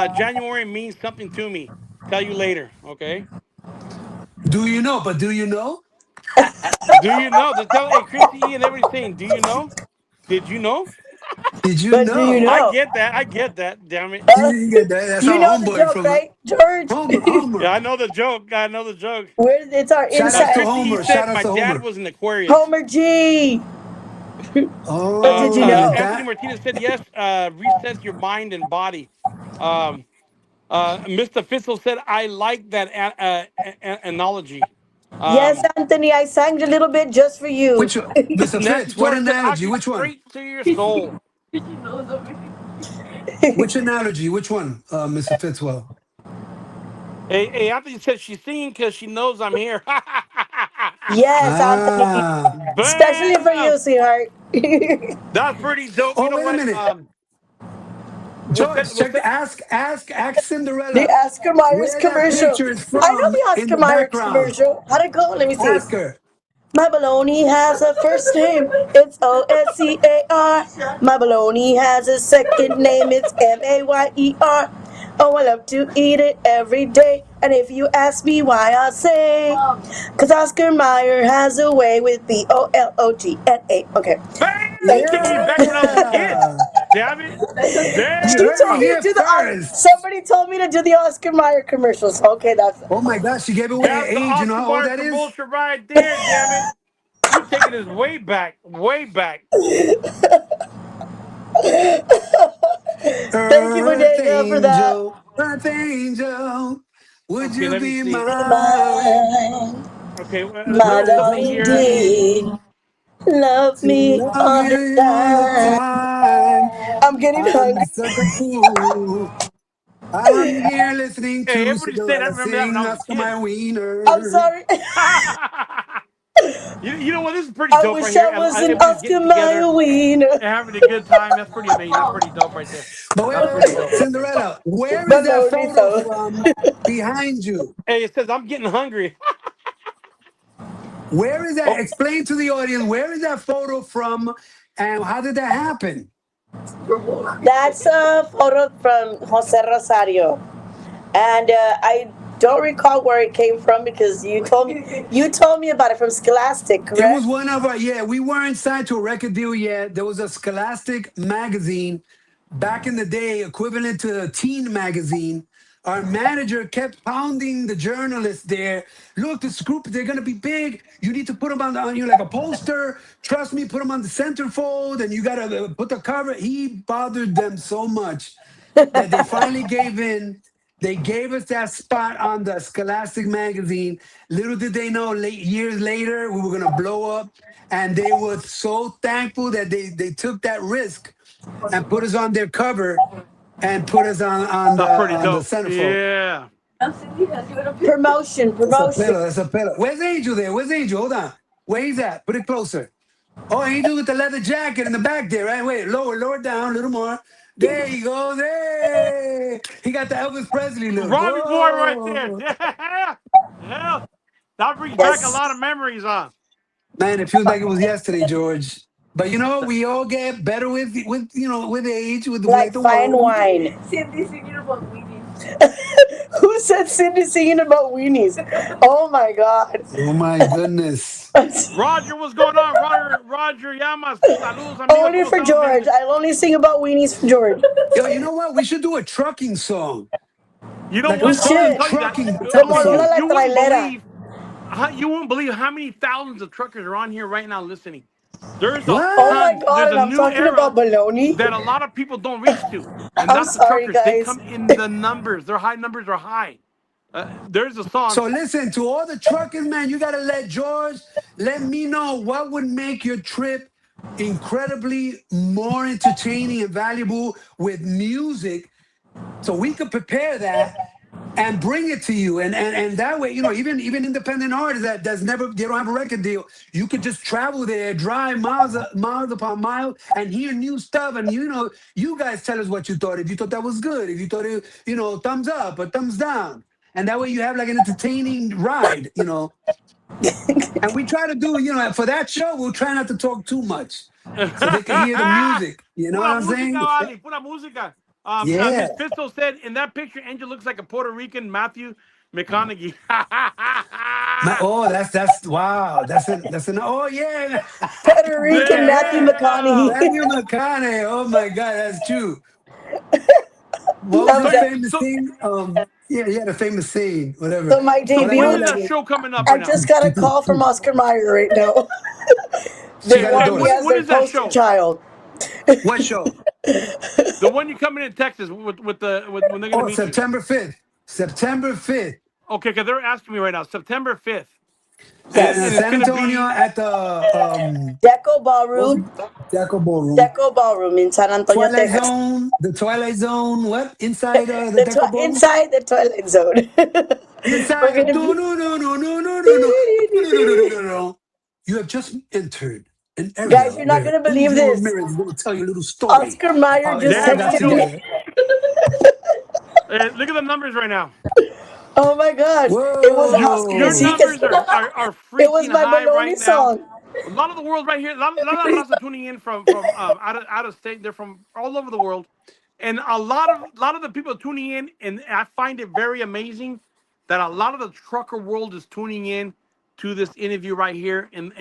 January means something to me. Tell you later, okay? Do you know? But do you know? Do you know? To tell hey Chrissy E and everybody's saying, do you know? Did you know? Did you But do you know? I know? get that. I get that. Damn it. You get that? That's You our know the homeboy joke, from right, George? Homer. Homer. Yeah, I know the joke. I know the joke. It's our Shout outs to inside. Chrissy E Homer. Shout said outs my to dad Homer. was an Aquarius. Homer G. But did you Oh, is know? Anthony that? Martinez said yes. Resets your mind and body. Um, Mr. Fitzel said I like that analogy. Yes, Um, Anthony, I sang a little bit just for you. Which Mr. Nancy Fitz? What Torres said I'll analogy? get Which one? straight to your soul. Which analogy? Which one, Mr. Fitzwell? Hey, Anthony said she's singing because she knows I'm here. Yes, Anthony. Ah. Especially for you, Bam! sweetheart. That's pretty dope. You Oh, know wait a what? minute. What's George, that? What's check that? ask The Cinderella Oscar Myers where that commercial. picture is I know from the in Oscar the Myers background. commercial. How'd it go? Let me see. Ask her. My baloney has a first name, it's Oscar. My baloney has a second name, it's Mayer. Oh, I love to eat it every day. And if you ask me why, I'll say, cause Oscar Mayer has a way with Bologna. Okay. Bam! Thank you. Give me back when I was a kid. Yeah. Damn it. You She heard told it me to Damn. here do first. somebody told me to do the Oscar Mayer commercials. Okay, that's Oh my gosh, she gave away her That's the age. You know Oscar how old Mayer that is? promotion right there, damn it. You taking this way back. Way back. thank you, Earth angel, would Okay, you let me be see. mine Okay, my there's something darling here. dear. Love to me love all the you all the time. time? I'm getting I'm hungry. such a fool. I'm here listening Hey, to everybody say that. I Cinderella remember that when sing I was a Oscar my kid. I'm wiener. sorry. You know what? This is pretty I dope right wish here. I was an Everybody's Oscar getting together Mayer wiener. and having a good time. That's pretty amazing. That's pretty dope right there. But wait, That's wait, pretty wait. dope. Cinderella, where is that photo Baloney. from behind you? Hey, it says I'm getting hungry. Where is that? Oh, Explain to the audience, where is that photo from and how did that happen? That's a photo from Jose Rosario, and I don't recall where it came from because you told me about it from Scholastic, It was correct? one of our, yeah, we weren't signed to a record deal yet. There was a Scholastic magazine back in the day, equivalent to a teen magazine. Our manager kept pounding the journalists there. Look, this group, they're going to be big. You need to put them on you like a poster. Trust me, put them on the centerfold and you got to put the cover. He bothered them so much that they finally gave in. They gave us that spot on the Scholastic magazine. Little did they know, years later, we were gonna blow up. And they were so thankful that they took that risk and put us on their cover and put us that's pretty on the dope. centerfold. Yeah. Promotion, That's a promotion. pillow. That's a pillow. Where's Angel there? Where's Angel? Hold on. Where he's at? Put it closer. Oh, Angel with the leather jacket in the back there, right? Wait, lower down a little more. There you go. There. He got the Elvis Presley look. Robbie boy right there. Whoa. Yeah. Yeah. That brings back a Yes, lot of memories, huh? Man, it feels like it was yesterday, George. But you know, we all get better with with age, with like like the fine wine. wine. Who said Cindy singing about weenies? Oh my God. Oh my goodness. Roger, what's going on? Roger Llamas. Saludos, amigo. Only ¿Cómo for estamos, George. bien? I'll only sing about weenies for George. Yo, you know what? We should do a trucking song. You know Like a We what? I'm going to should. fun tell you that. trucking Como type of Lola song. la You wouldn't trailera. believe you won't believe how many thousands of truckers are on here right now listening. There's a Oh my What? ton. God, There's and a I'm new talking era about baloney. that a lot of people don't reach to, and I'm that's the sorry, truckers. They guys. come in the numbers. Their high numbers are high. There's a song. So listen, to all the truckers, man, you gotta let George let me know what would make your trip incredibly more entertaining and valuable with music so we could prepare that and bring it to you and that way even independent artists that's never they don't have a record deal, you could just travel there, drive miles upon miles and hear new stuff. And you guys tell us what you thought, if you thought that was good, if you thought it, thumbs up or thumbs down, and that way you have like an entertaining ride. And we try to do, for that show, we'll try not to talk too much so they can hear the music, you know what Pura I'm música, saying? Valley. Pura música. Yeah. Miss Pistol said in that picture, Angel looks like a Puerto Rican Matthew McConaughey. Oh, that's wow. That's an oh yeah. Puerto Rican Matthew Damn. McConaughey. Matthew McConaughey. Oh my God, that's true. What was I'm the So, done. famous so, thing? Yeah, he had a famous saying, whatever. So my so But when debut. is anyway, that show coming up I right now? just got a call from Oscar Mayer right now. she They got a want me dose. as When their is that poster show? child. What show? The one you coming in Texas with when they're gonna Oh, meet you? September 5th. September 5th. Okay, because they're asking me right now. September 5th. and Yes. it's San gonna Antonio be at the Deco what was it? Ballroom. Jaco Ballroom. Deco Ballroom in San Antonio, Twilight Texas. Zone, the Twilight Zone, what? Inside the Deco Ballroom? Inside the Twilight Zone. We're Inside. gonna No, be. no, no, no, no, no, no, no, no, no, no, no, no, no, no. You have just entered an area Guys, you're not where gonna believe Angel this. Ramirez is going to tell you a little story Oscar of Mayer how it just all Daddy got texted me. George. together. Look at the numbers right now. Oh my gosh. It was Oscar. Your You see, Whoa. because numbers are it was freaking my high Maloney right now. song. A lot of the world right here, a lot of Raza tuning in from out of state. They're from all over the world, and a lot of the people tuning in, and I find it very amazing that a lot of the trucker world is tuning in to this interview right here, and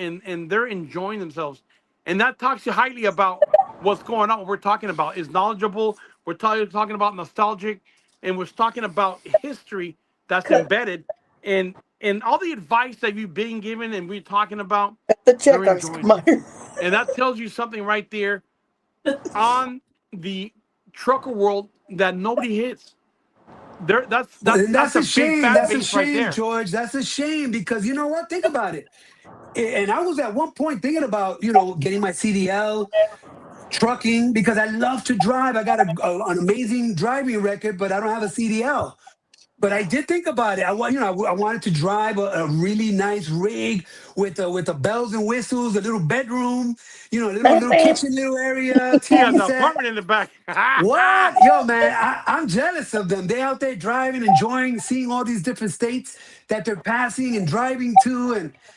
they're enjoying themselves, and that talks highly about what's going on. What we're talking about is knowledgeable. We're talking about nostalgic, and we're talking about history that's embedded, and all the advice that you've been given, and we're talking about, The they're check, Oscar enjoying it. Mayer. And that tells you something right there on the trucker world that nobody hits. There, that's Well, that's and that's that's a a big shame. fan That's a base right shame, there. George. That's a shame because you know what? Think about it. And I was at one point thinking about, getting my CDL, trucking, because I love to drive. I got an amazing driving record, but I don't have a CDL. But I did think about it. I wanted to drive a really nice rig with the bells and whistles, a little bedroom, little kitchen, little area, He has TV an set. apartment in the back. What? Yo, man, I'm jealous of them. They out there driving, enjoying, seeing all these different states that they're passing and driving to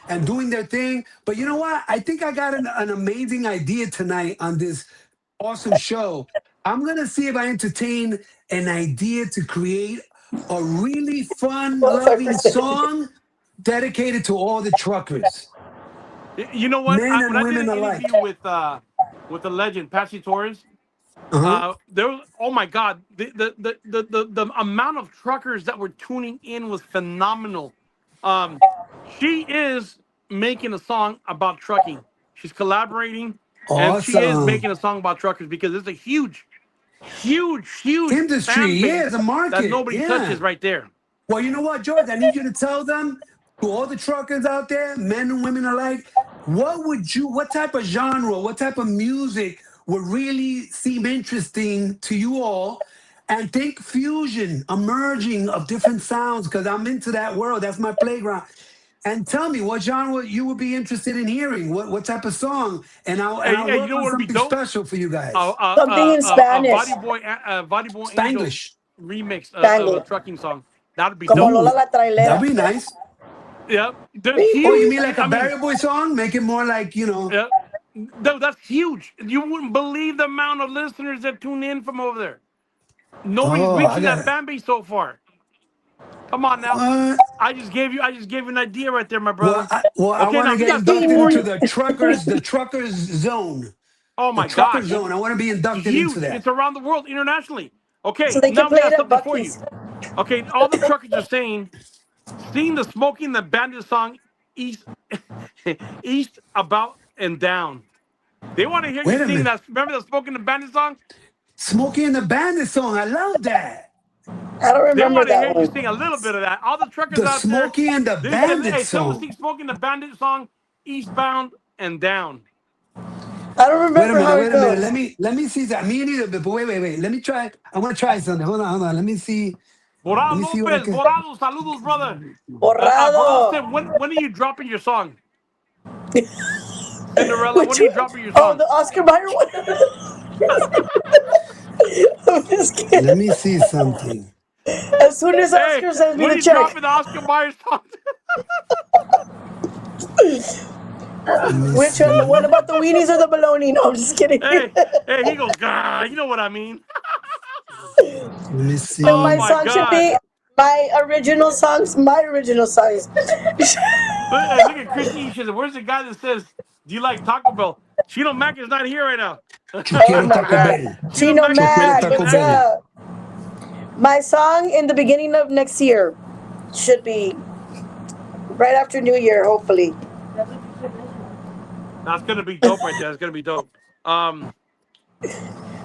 and doing their thing. But you know what? I think I got an amazing idea tonight on this awesome show. I'm going to see if I entertain an idea to create a really fun, loving 12%. song dedicated to all the truckers, You know what? men When and I did women an alike. interview with the legend Patsy Torres, Uh-huh. there was, oh my God, the amount of truckers that were tuning in was phenomenal. Um, she is making a song about trucking. She's collaborating, and she is Awesome. making a song about truckers because it's a huge, huge, huge Industry, fan yeah, it's base a that market, nobody yeah. touches right there. Well, you know what, George? I need you to tell them, to all the truckers out there, men and women alike, what type of genre, what type of music would really seem interesting to you all? And think fusion, emerging of different sounds, because I'm into that world. That's my playground. And tell me what genre you would be interested in hearing. What type of song? And I'll Hey, you work know on what would be something dope? special for you Uh, guys. uh, Something uh, in uh, uh, Spanish. Body Boy Angel Spanglish. remix of a Spanglish. trucking song. That'd be Como dope. Lola Ooh, la that'd trailera. be nice. Yep. There's Oh, you huge. mean like a I mean, Barrio Boy song? Make it more like, yep. That's huge. You wouldn't believe the amount of listeners that tune in from over there. Nobody's oh, I reaching got that it. fan base so far. Come on now. What? I just gave you an idea right there, my brother. I Okay, want now to we get got something inducted for into you. the truckers zone. Oh The my trucker God. zone. I want to be inducted into Huge. that. It's around the world internationally. So Okay, they can now we play got it at something for you. Bucky's. Okay, all the truckers are saying, sing the Smoking the Bandit song east east about and down. They want to hear you Wait a sing minute. that. Remember the Smoking the Bandit song? Smokey and the Bandit song. I love that. I don't They remember want to that hear you one. sing a little bit of that. All the truckers The out there, Smokey and the they said, Bandit "Hey, someone song. sing Smoking the Bandit song, eastbound and down." I don't remember how it Wait a minute. goes. Let me see that. Me neither, but wait. Let me try. I want to try something. Hold on. Let Borado me see what I Lopez, can. Borado, saludos, brother. Borado Borrado. said, when are you dropping your song? Cinderella, when Which are you one? dropping your Oh, song? the Oscar Mayer one. I'm just Let kidding. me see something. As soon as Hey, Oscar sends me when the are you check. dropping the Oscar Mayer song? Let me Which one? The one see. about the weenies or the baloney? No, I'm just kidding. hey, he goes, "Gah," you know what I mean? Let me No, Oh my see. my song should God. be my original songs. My original songs. Look at Christy. She said, "Where's the guy that says, do you like Taco Bell?" Chino Mac is not here right now. Yo Oh quiero my Taco God. Bell. Chino Chino Mac Yo is quiero Mac, busy Taco what's Bell. tonight. up? My song in the beginning of next year should be right after New Year, hopefully. That's gonna be dope right there. That's gonna be dope.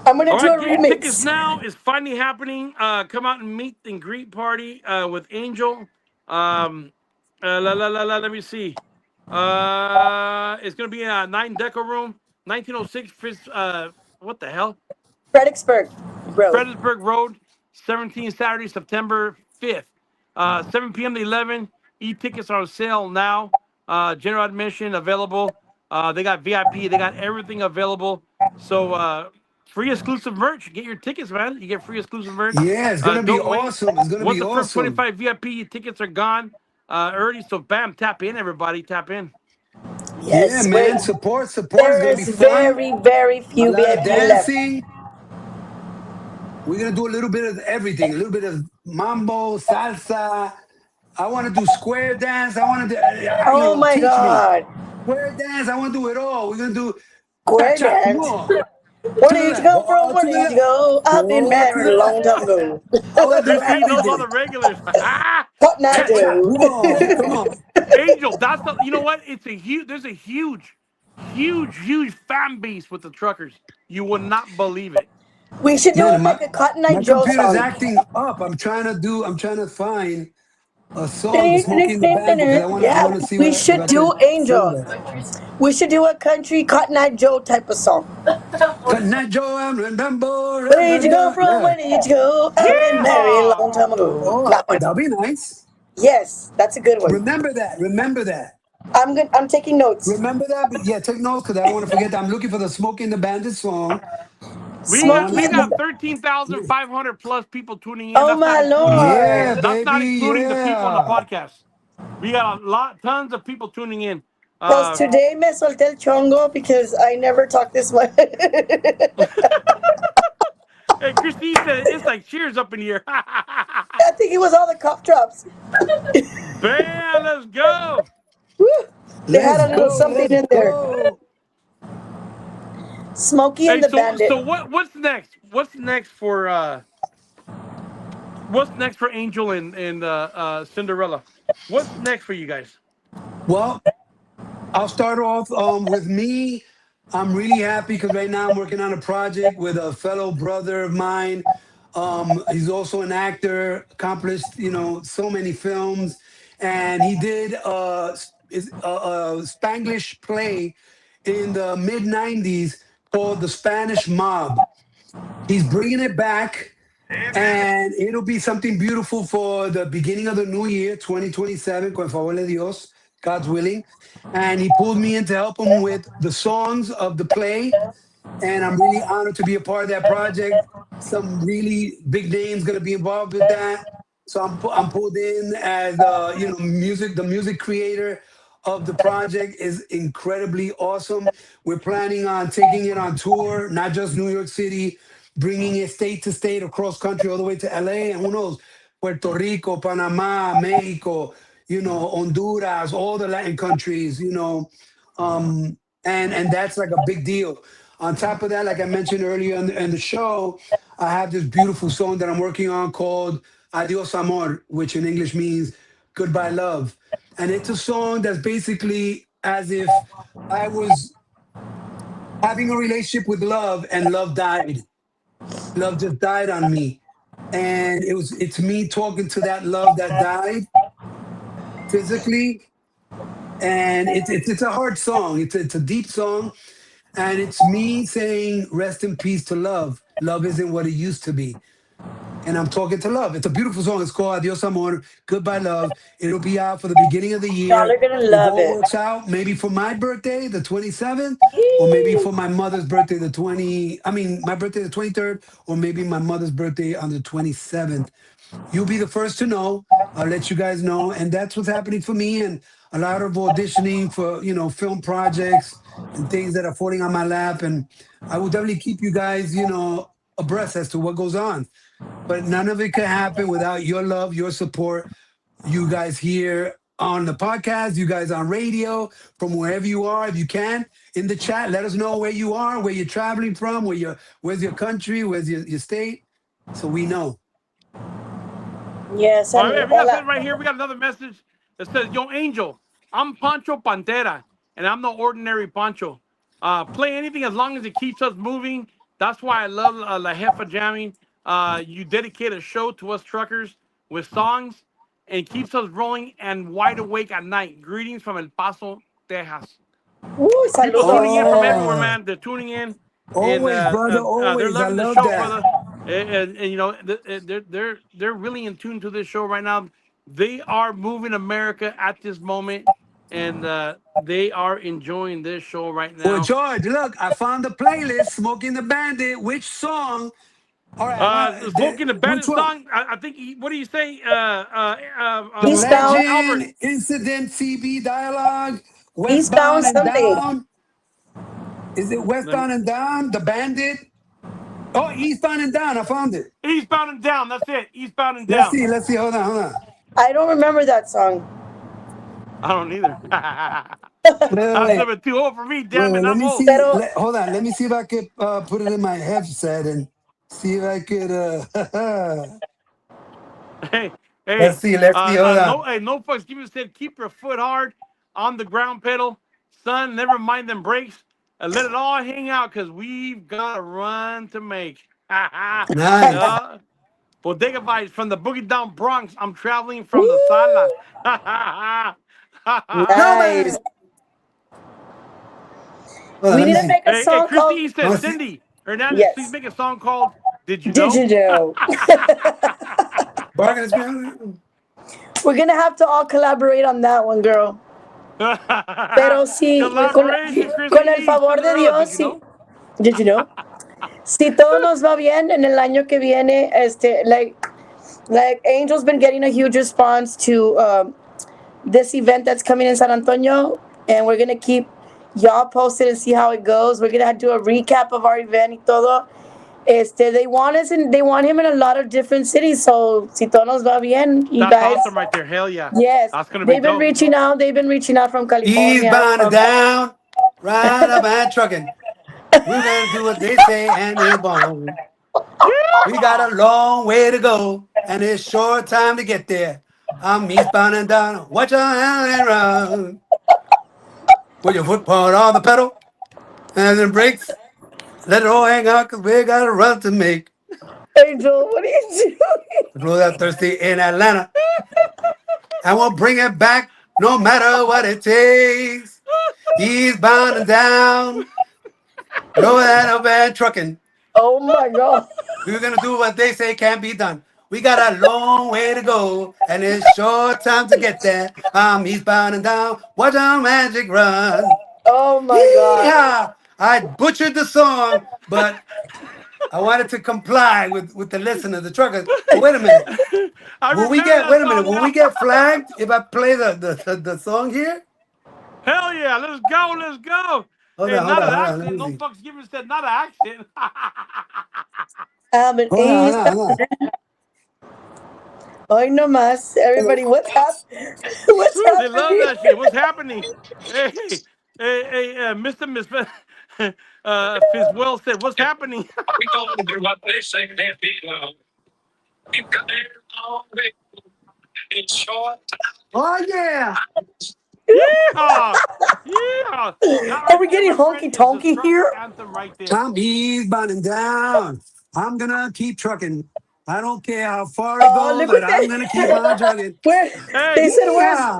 I'm gonna All do right, a getting tickets remix. now is finally happening. Come out and meet and greet party with Angel. Um, Let me see. It's gonna be in a 9 deco room, 1906. What the hell? Fredericksburg Road. Fredericksburg Road, 17 Saturday, September 5th, 7 p.m. to 11. E-tickets are on sale now. General admission available. They got VIP. They got everything available. So free exclusive merch. Get your tickets, man. You get free exclusive merch. Yeah, it's gonna be Don't wait. awesome. It's gonna Once be the first awesome. 25 VIP tickets are gone early, so bam, tap in, everybody. Tap in. Yeah, Yes, man. wait. Support. It's There gonna be is fun. very A few lot of VIP left. dancing. We're gonna do a little bit of everything. A little bit of mambo, salsa. I want to do square dance. I want to do, Oh my teach me God. square dance. I want to do it all. We're gonna do cha Square cha. Come dance. on, Where to the did you left. come from? Oh, Where to the did you left. go? I've been Oh, to married the a long left. time ago. I want to do He knows all everything. the regulars. Cotton Eye Cha cha. Joe. Come on, come on. Angel, that's the. You know what? It's a huge. There's a huge fan base with the truckers. You will not believe it. We should do Man, it like a Cotton Eye my Joe computer's song. acting up. I'm trying to find a song, Smoking in the Bandit, because I Yeah, want to see we what if should I do could sing Angel. that. We should do a country Cotton Eye Joe type of song. Connect Joe and remember, Where did you come remember. from? Yeah. Where did you go? I've been married a Yeah. long time ago. Oh, That one. that'll be nice. Yes, that's a good one. Remember that. Remember that. I'm good. I'm taking notes. Remember that. But yeah, take notes because I don't want to forget that. I'm looking for the Smoking the Bandit song. We I got want Smoky we to and got see. the. 13,500 plus people tuning in. Oh That's not my including. Yeah, lord. That's not baby. including the people on the Yeah. podcast. We got tons of people tuning in. Pues today me solté el chongo because I never talk this much. Hey, Christine said it's like cheers up in here. I think it was all the cough drops. Bam, let's go. Woo. They had Let's a little go. something Let's in there. go. Smokey Hey, and the so Bandit. what's next? What's next for Angel and Cinderella? What's next for you guys? Well, I'll start off with me. I'm really happy because right now I'm working on a project with a fellow brother of mine. He's also an actor, accomplished, so many films, and he did a Spanglish play in the mid '90s called The Spanish Mob. He's bringing it back, and it'll be something beautiful for the beginning of the new year, 2027, con favor de Dios, God's willing. And he pulled me in to help him with the songs of the play. And I'm really honored to be a part of that project. Some really big names going to be involved with that. So I'm pulled in as the music creator of the project is incredibly awesome. We're planning on taking it on tour, not just New York City, bringing it state to state, across country, all the way to LA, and who knows, Puerto Rico, Panama, Mexico, Honduras, all the Latin countries, and that's like a big deal. On top of that, like I mentioned earlier in the show, I have this beautiful song that I'm working on called Adios Amor, which in English means goodbye love. And it's a song that's basically as if I was having a relationship with love and love died. Love just died on me. And it's me talking to that love that died physically. And it's a hard song. It's a deep song. And it's me saying, rest in peace to love. Love isn't what it used to be. And I'm talking to love. It's a beautiful song. It's called Adios Amor, Goodbye Love. It'll be out for the beginning of the Y'all year. are gonna If love all it. works out, maybe for my birthday, the 27th, or maybe for my mother's birthday, my birthday, the 23rd, or maybe my mother's birthday on the 27th. You'll be the first to know. I'll let you guys know. And that's what's happening for me. And a lot of auditioning for, film projects and things that are falling on my lap. And I will definitely keep you guys, abreast as to what goes on. But none of it could happen without your love, your support. You guys here on the podcast, you guys on radio, from wherever you are, if you can, in the chat, let us know where you are, where you're traveling from, where's your country, where's your state, so we know. Yes, All and right, we got hola. something right here. We got another message that says, "Yo, Angel, I'm Pancho Pantera, and I'm no ordinary Pancho. Play anything as long as it keeps us moving. That's why I love La Jefa Jamming. You dedicate a show to us truckers with songs. and keeps us rolling and wide awake at night. Greetings from El Paso, Texas. Ooh, People tuning in from everywhere, Oh, man. They're tuning in, and always, brother, they're always. I loving the love show, that. brother. And you know, they're really in tune to this show right now. They are moving America at this moment, and they are enjoying this show right Well, now. George, look, I found the playlist, Smoking the Bandit. Which song? All right, Smoking the which Bandit one? song. I think. What do you say? The Eastbound, Albert. Legend, Incident, CB Dialogue, Eastbound Westbound and something. Down. Is it Let me- Westbound and Down? The Bandit? Oh, Eastbound and Down. I found it. Eastbound and Down. That's it. Eastbound and Let's Down. see. Let's see. Hold on. Hold on. I don't remember that song. I don't either. Wait, That's wait, number 2-0 for me. wait, Damn it, wait. Let I'm me old. see. Pero Hold on. Let me see if I could put it in my headset and see if I could. Hey, Let's hey, see. Let's see. Hold on. no fucks. Give me said, keep your foot hard on the ground pedal, son. Never mind them brakes, and let it all hang out, cause we've got a run to make. Nice. Bodega vibes from the Boogie Down Bronx. I'm traveling from the woo, sala. nice. Throwback. Hold on. We Let need me to see. make a Hey, song Christy called E I said, want to see. Cindy Hernandez, please Yes. make a song called "Did You Did Know?" you know? Bargain is behind. We're gonna have to all collaborate on that one, girl. Pero sí, Collaboration, Christy con el E. favor de Cinderella, did Dios, you sí. know? Did you know? Si todo nos va bien en el año que viene, like Angel's been getting a huge response to this event that's coming in San Antonio, and we're gonna keep y'all posted and see how it goes. We're gonna do a recap of our event y todo. They want us and they want him in a lot of different cities. So si todo nos va bien, you That's guys. awesome right there. Hell yeah. Yes, That's going to be they've been dope. reaching out. They've been reaching out from California. Eastbound and From down. Right up and trucking. We're going to do what they say and they won't. We got Yeah. a long way to go, and it's short time to get there. I'm eastbound and down. Watch your hand and run. Put your foot on the pedal, and then brakes. Let it all hang out, cause we got a run to make. Angel, what are you doing? Blow that thirsty in Atlanta, and we'll bring it back no matter what it takes. Eastbound and down. Lower that up and trucking. Oh my God. We're gonna do what they say can't be done. We got a long way to go, and it's short time to get there. I'm eastbound and down. Watch our magic run. Oh my God. Yeah, I butchered the song, but I wanted to comply with the listeners, the truckers. But wait a minute. I Will we remember get? that Wait a minute. song Will we now. get flagged if I play the song here? Hell yeah. Let's go. Let's go. Hold Hey, on, hold not on, an hold on. Let accident. me No see. fucks given said not an accident. I'm an Hold on, hold East. on, hold on. Hoy no más. Everybody, what's what's They love happening? that shit. What's happening? Hey, Mr. Miss Fitzwell said, what's happening? We gonna do what they say can't be done. We've got a long way. It's short. Oh yeah. Yeehaw! Yeehaw! That Are right we there, getting my friend, honky is the tonky trucker here? anthem right there. I'm eastbound and down. I'm gonna keep trucking. I don't care how far it Oh, goes, look but what I'm gonna keep they. on trucking. Where Hey, they said,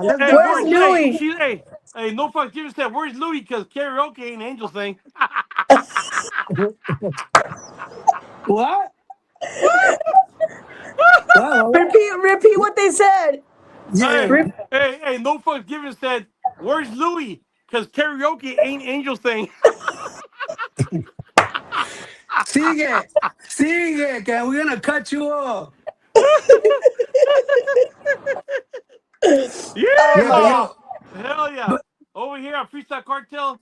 Yeah, let's where's where's, go. Louis? hey, no fucks given said, where's Louis? Because karaoke ain't Angel thing. What? What? Repeat what they said. Yeah. Hey, hey, no fucks given said, where's Louis? Because karaoke ain't Angel thing. Sigue, que we're gonna cut you off. Oh Yeah, my but God. Yeah! yo, Hell yeah! but Over here at Freestyle Cartel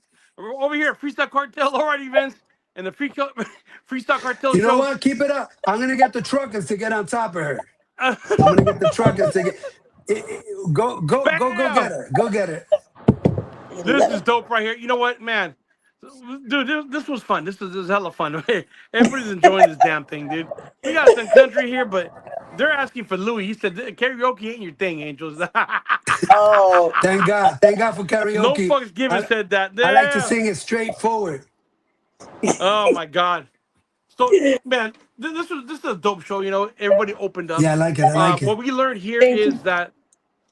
already events and the Freestyle Cartel you know show. what? Keep it up. I'm gonna get the truckers to get on top of her. I'm gonna get the truckers to get. Go get Bam! her. Go get her. This is dope right here. You know what, man? Dude, this was fun. This is hella fun. Everybody's enjoying this damn thing, dude. We got some country here, but they're asking for Louis. He said karaoke ain't your thing, Angels. Oh, Thank God. Thank God for No karaoke. fucks given I, said that. I like to Yeah. sing it straightforward. Oh my God. So, man, this is a dope show. You know, everybody opened up. Yeah, I like it. I like it. What we learned here Thank is you. that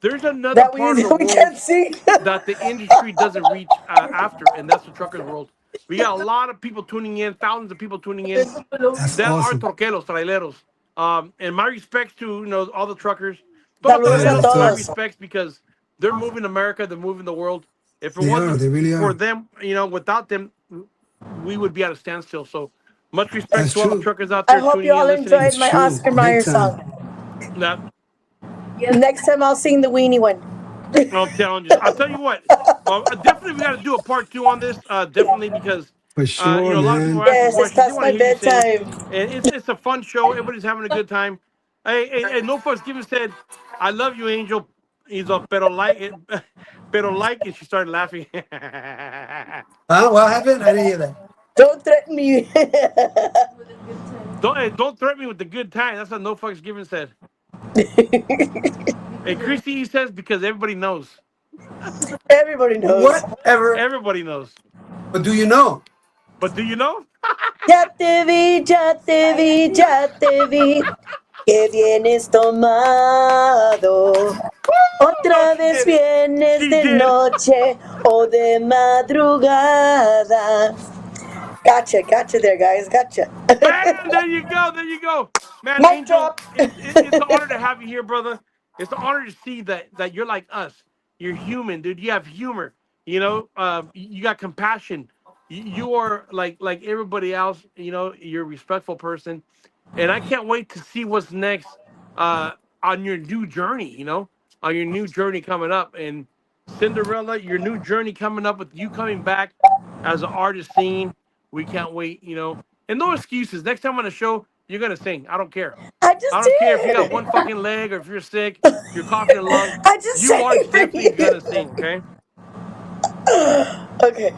there's another That we part of the we world can't see. that the industry doesn't reach after, and that's the truckers world. We got a lot of people tuning in, thousands of people tuning in That's that are awesome. troqueros, traileros. And my respects to all the truckers. Todos los Saludos Yeah, a traileros, that's my dope. todos. respects because they're moving America, they're moving the world. If it They are. wasn't They really for are. them, without them, we would be at a standstill. So much respect That's to all the true. truckers out I there hope you tuning in, all listening. enjoyed It's my true. Oscar Big Mayer time. song. That Next time I'll sing the weenie one. I'm telling you. I'll tell you what. Definitely, we got to do a part two on this. Definitely because For sure, a lot of people man. are asking Yes, it's questions. They past want to my hear you sing, bedtime. and it's a fun show. Everybody's having a good time. Hey, no fucks given said, "I love you, Angel." He's a pero like it, pero like, and she started laughing. Huh? What happened? I didn't hear that. Don't threaten me. Don't threaten me with the good time. That's what no fucks given said. Hey, Christy says because everybody knows. Everybody knows. Whatever. Everybody knows. But do you know? But do you know? Ya te vi, ya te vi, ya te vi. Que vienes tomado. Oh, Otra she vez did it. vienes She de did. noche o de madrugada. Gotcha there, guys. Gotcha. Bam! There you go. There you go. Man, Mic Angel, drop. it's an honor to have you here, brother. It's an honor to see that you're like us. You're human, dude. You have humor. You got compassion. You are like everybody else. You're a respectful person, and I can't wait to see what's next on your new journey. On your new journey coming up, and Cinderella, your new journey coming up with you coming back as an artist singing. We can't wait. And no excuses. Next time on the show, you're gonna sing. I don't care. I I just don't care if you got did. one fucking leg or if you're sick, you're coughing in lung. I just You are sang for definitely you. gonna sing, okay? Okay.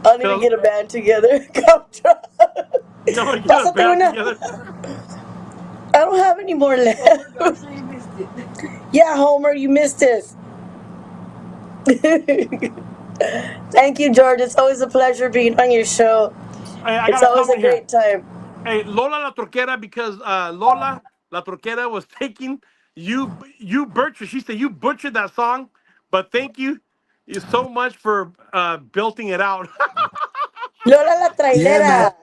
I'll need to 'Cause- get a band together. Come try. no, you got a Pásate band una. together. I don't have any more left. Yeah, Homer, you missed it. Thank you, George. It's always a pleasure being on your show. I It's got a always a comment here. great time. Hey, Lola La Troquera, because Lola La Troquera was taking you butchered. She said you butchered that song, but thank you so much for belting it out. Lola la Yeah, man. trailera.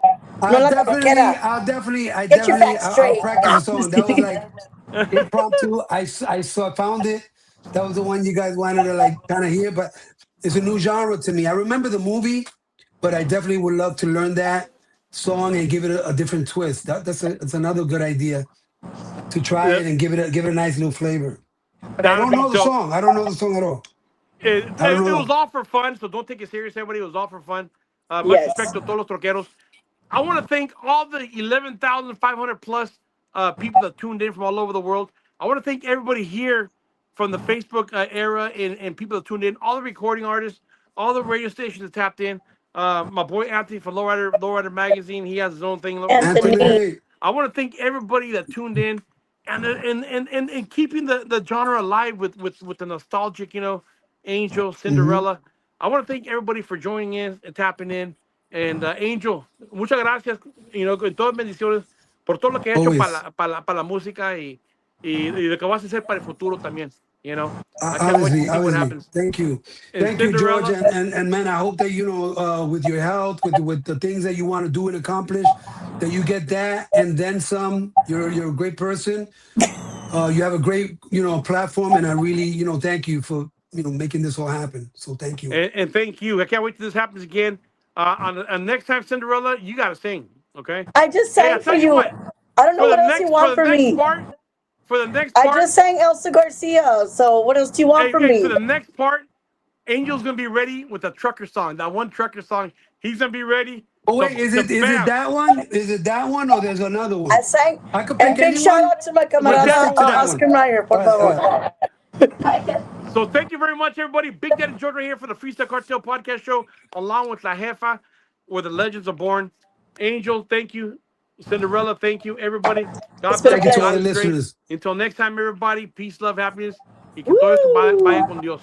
No la tabaquera. Get your facts I'll straight. practice a song. That was like impromptu. Found it. That was the one you guys wanted to like kind of hear, but it's a new genre to me. I remember the movie, but I definitely would love to learn that song and give it a different twist. That's another good idea to try it and give it a nice little flavor. But I That'd don't be know the dope. song. I don't know the song at all. I don't It was know. all for fun, so don't take it serious, everybody. It was all for fun. Much respect Yes. to todos los troqueros. I want to thank all the 11,500 plus people that tuned in from all over the world. I want to thank everybody here from the Facebook era and people that tuned in, all the recording artists, all the radio stations that tapped in. My boy Anthony from Lowrider Magazine, he has his own thing, Lowrider Magazine. Anthony. Anthony. I want to thank everybody that tuned in and keeping the genre alive with the nostalgic, Angel, Hmm. Cinderella. I want to thank everybody for joining in and tapping in. And Angel, muchas gracias, con todas bendiciones por todo lo que has hecho Always. para la música y lo que vas a hacer para el futuro también. I can't wait to Honestly, see what honestly, happens. And thank you, George, Cinderella, and man, I hope that with your health, with the things that you want to do and accomplish, that you get that and then some. You're a great person. You have a great platform, and I really thank you for making this all happen. So thank you. and thank you. I can't wait till this happens again. On next time, Cinderella, you got to sing, okay? I just Hey, I sang for tell you you. what, I don't know for the what else you next for want the from next me. part, for the next I part, just sang Elsa Garcia. So what else do you want from hey, for me? the next part, Angel's gonna be ready with a trucker song. That one trucker song, he's gonna be ready Oh to, wait, is to it bam. that one? Is it that one or there's another I one? sang. I could And pick big shout anyone. out to my Well, Just camarada stick to that Oscar one. Mayer, por All right. favor. So thank you very much, everybody. Big Daddy George right here for the Freestyle Cartel podcast show, along with La Jefa, where the legends are born. Angel, thank you. Cinderella, thank you. Everybody, It's God been a bless Thank you you. to all God the pleasure. is great. listeners. Until next time, everybody, peace, love, happiness. Y que todo esto vaya Woo! con Dios.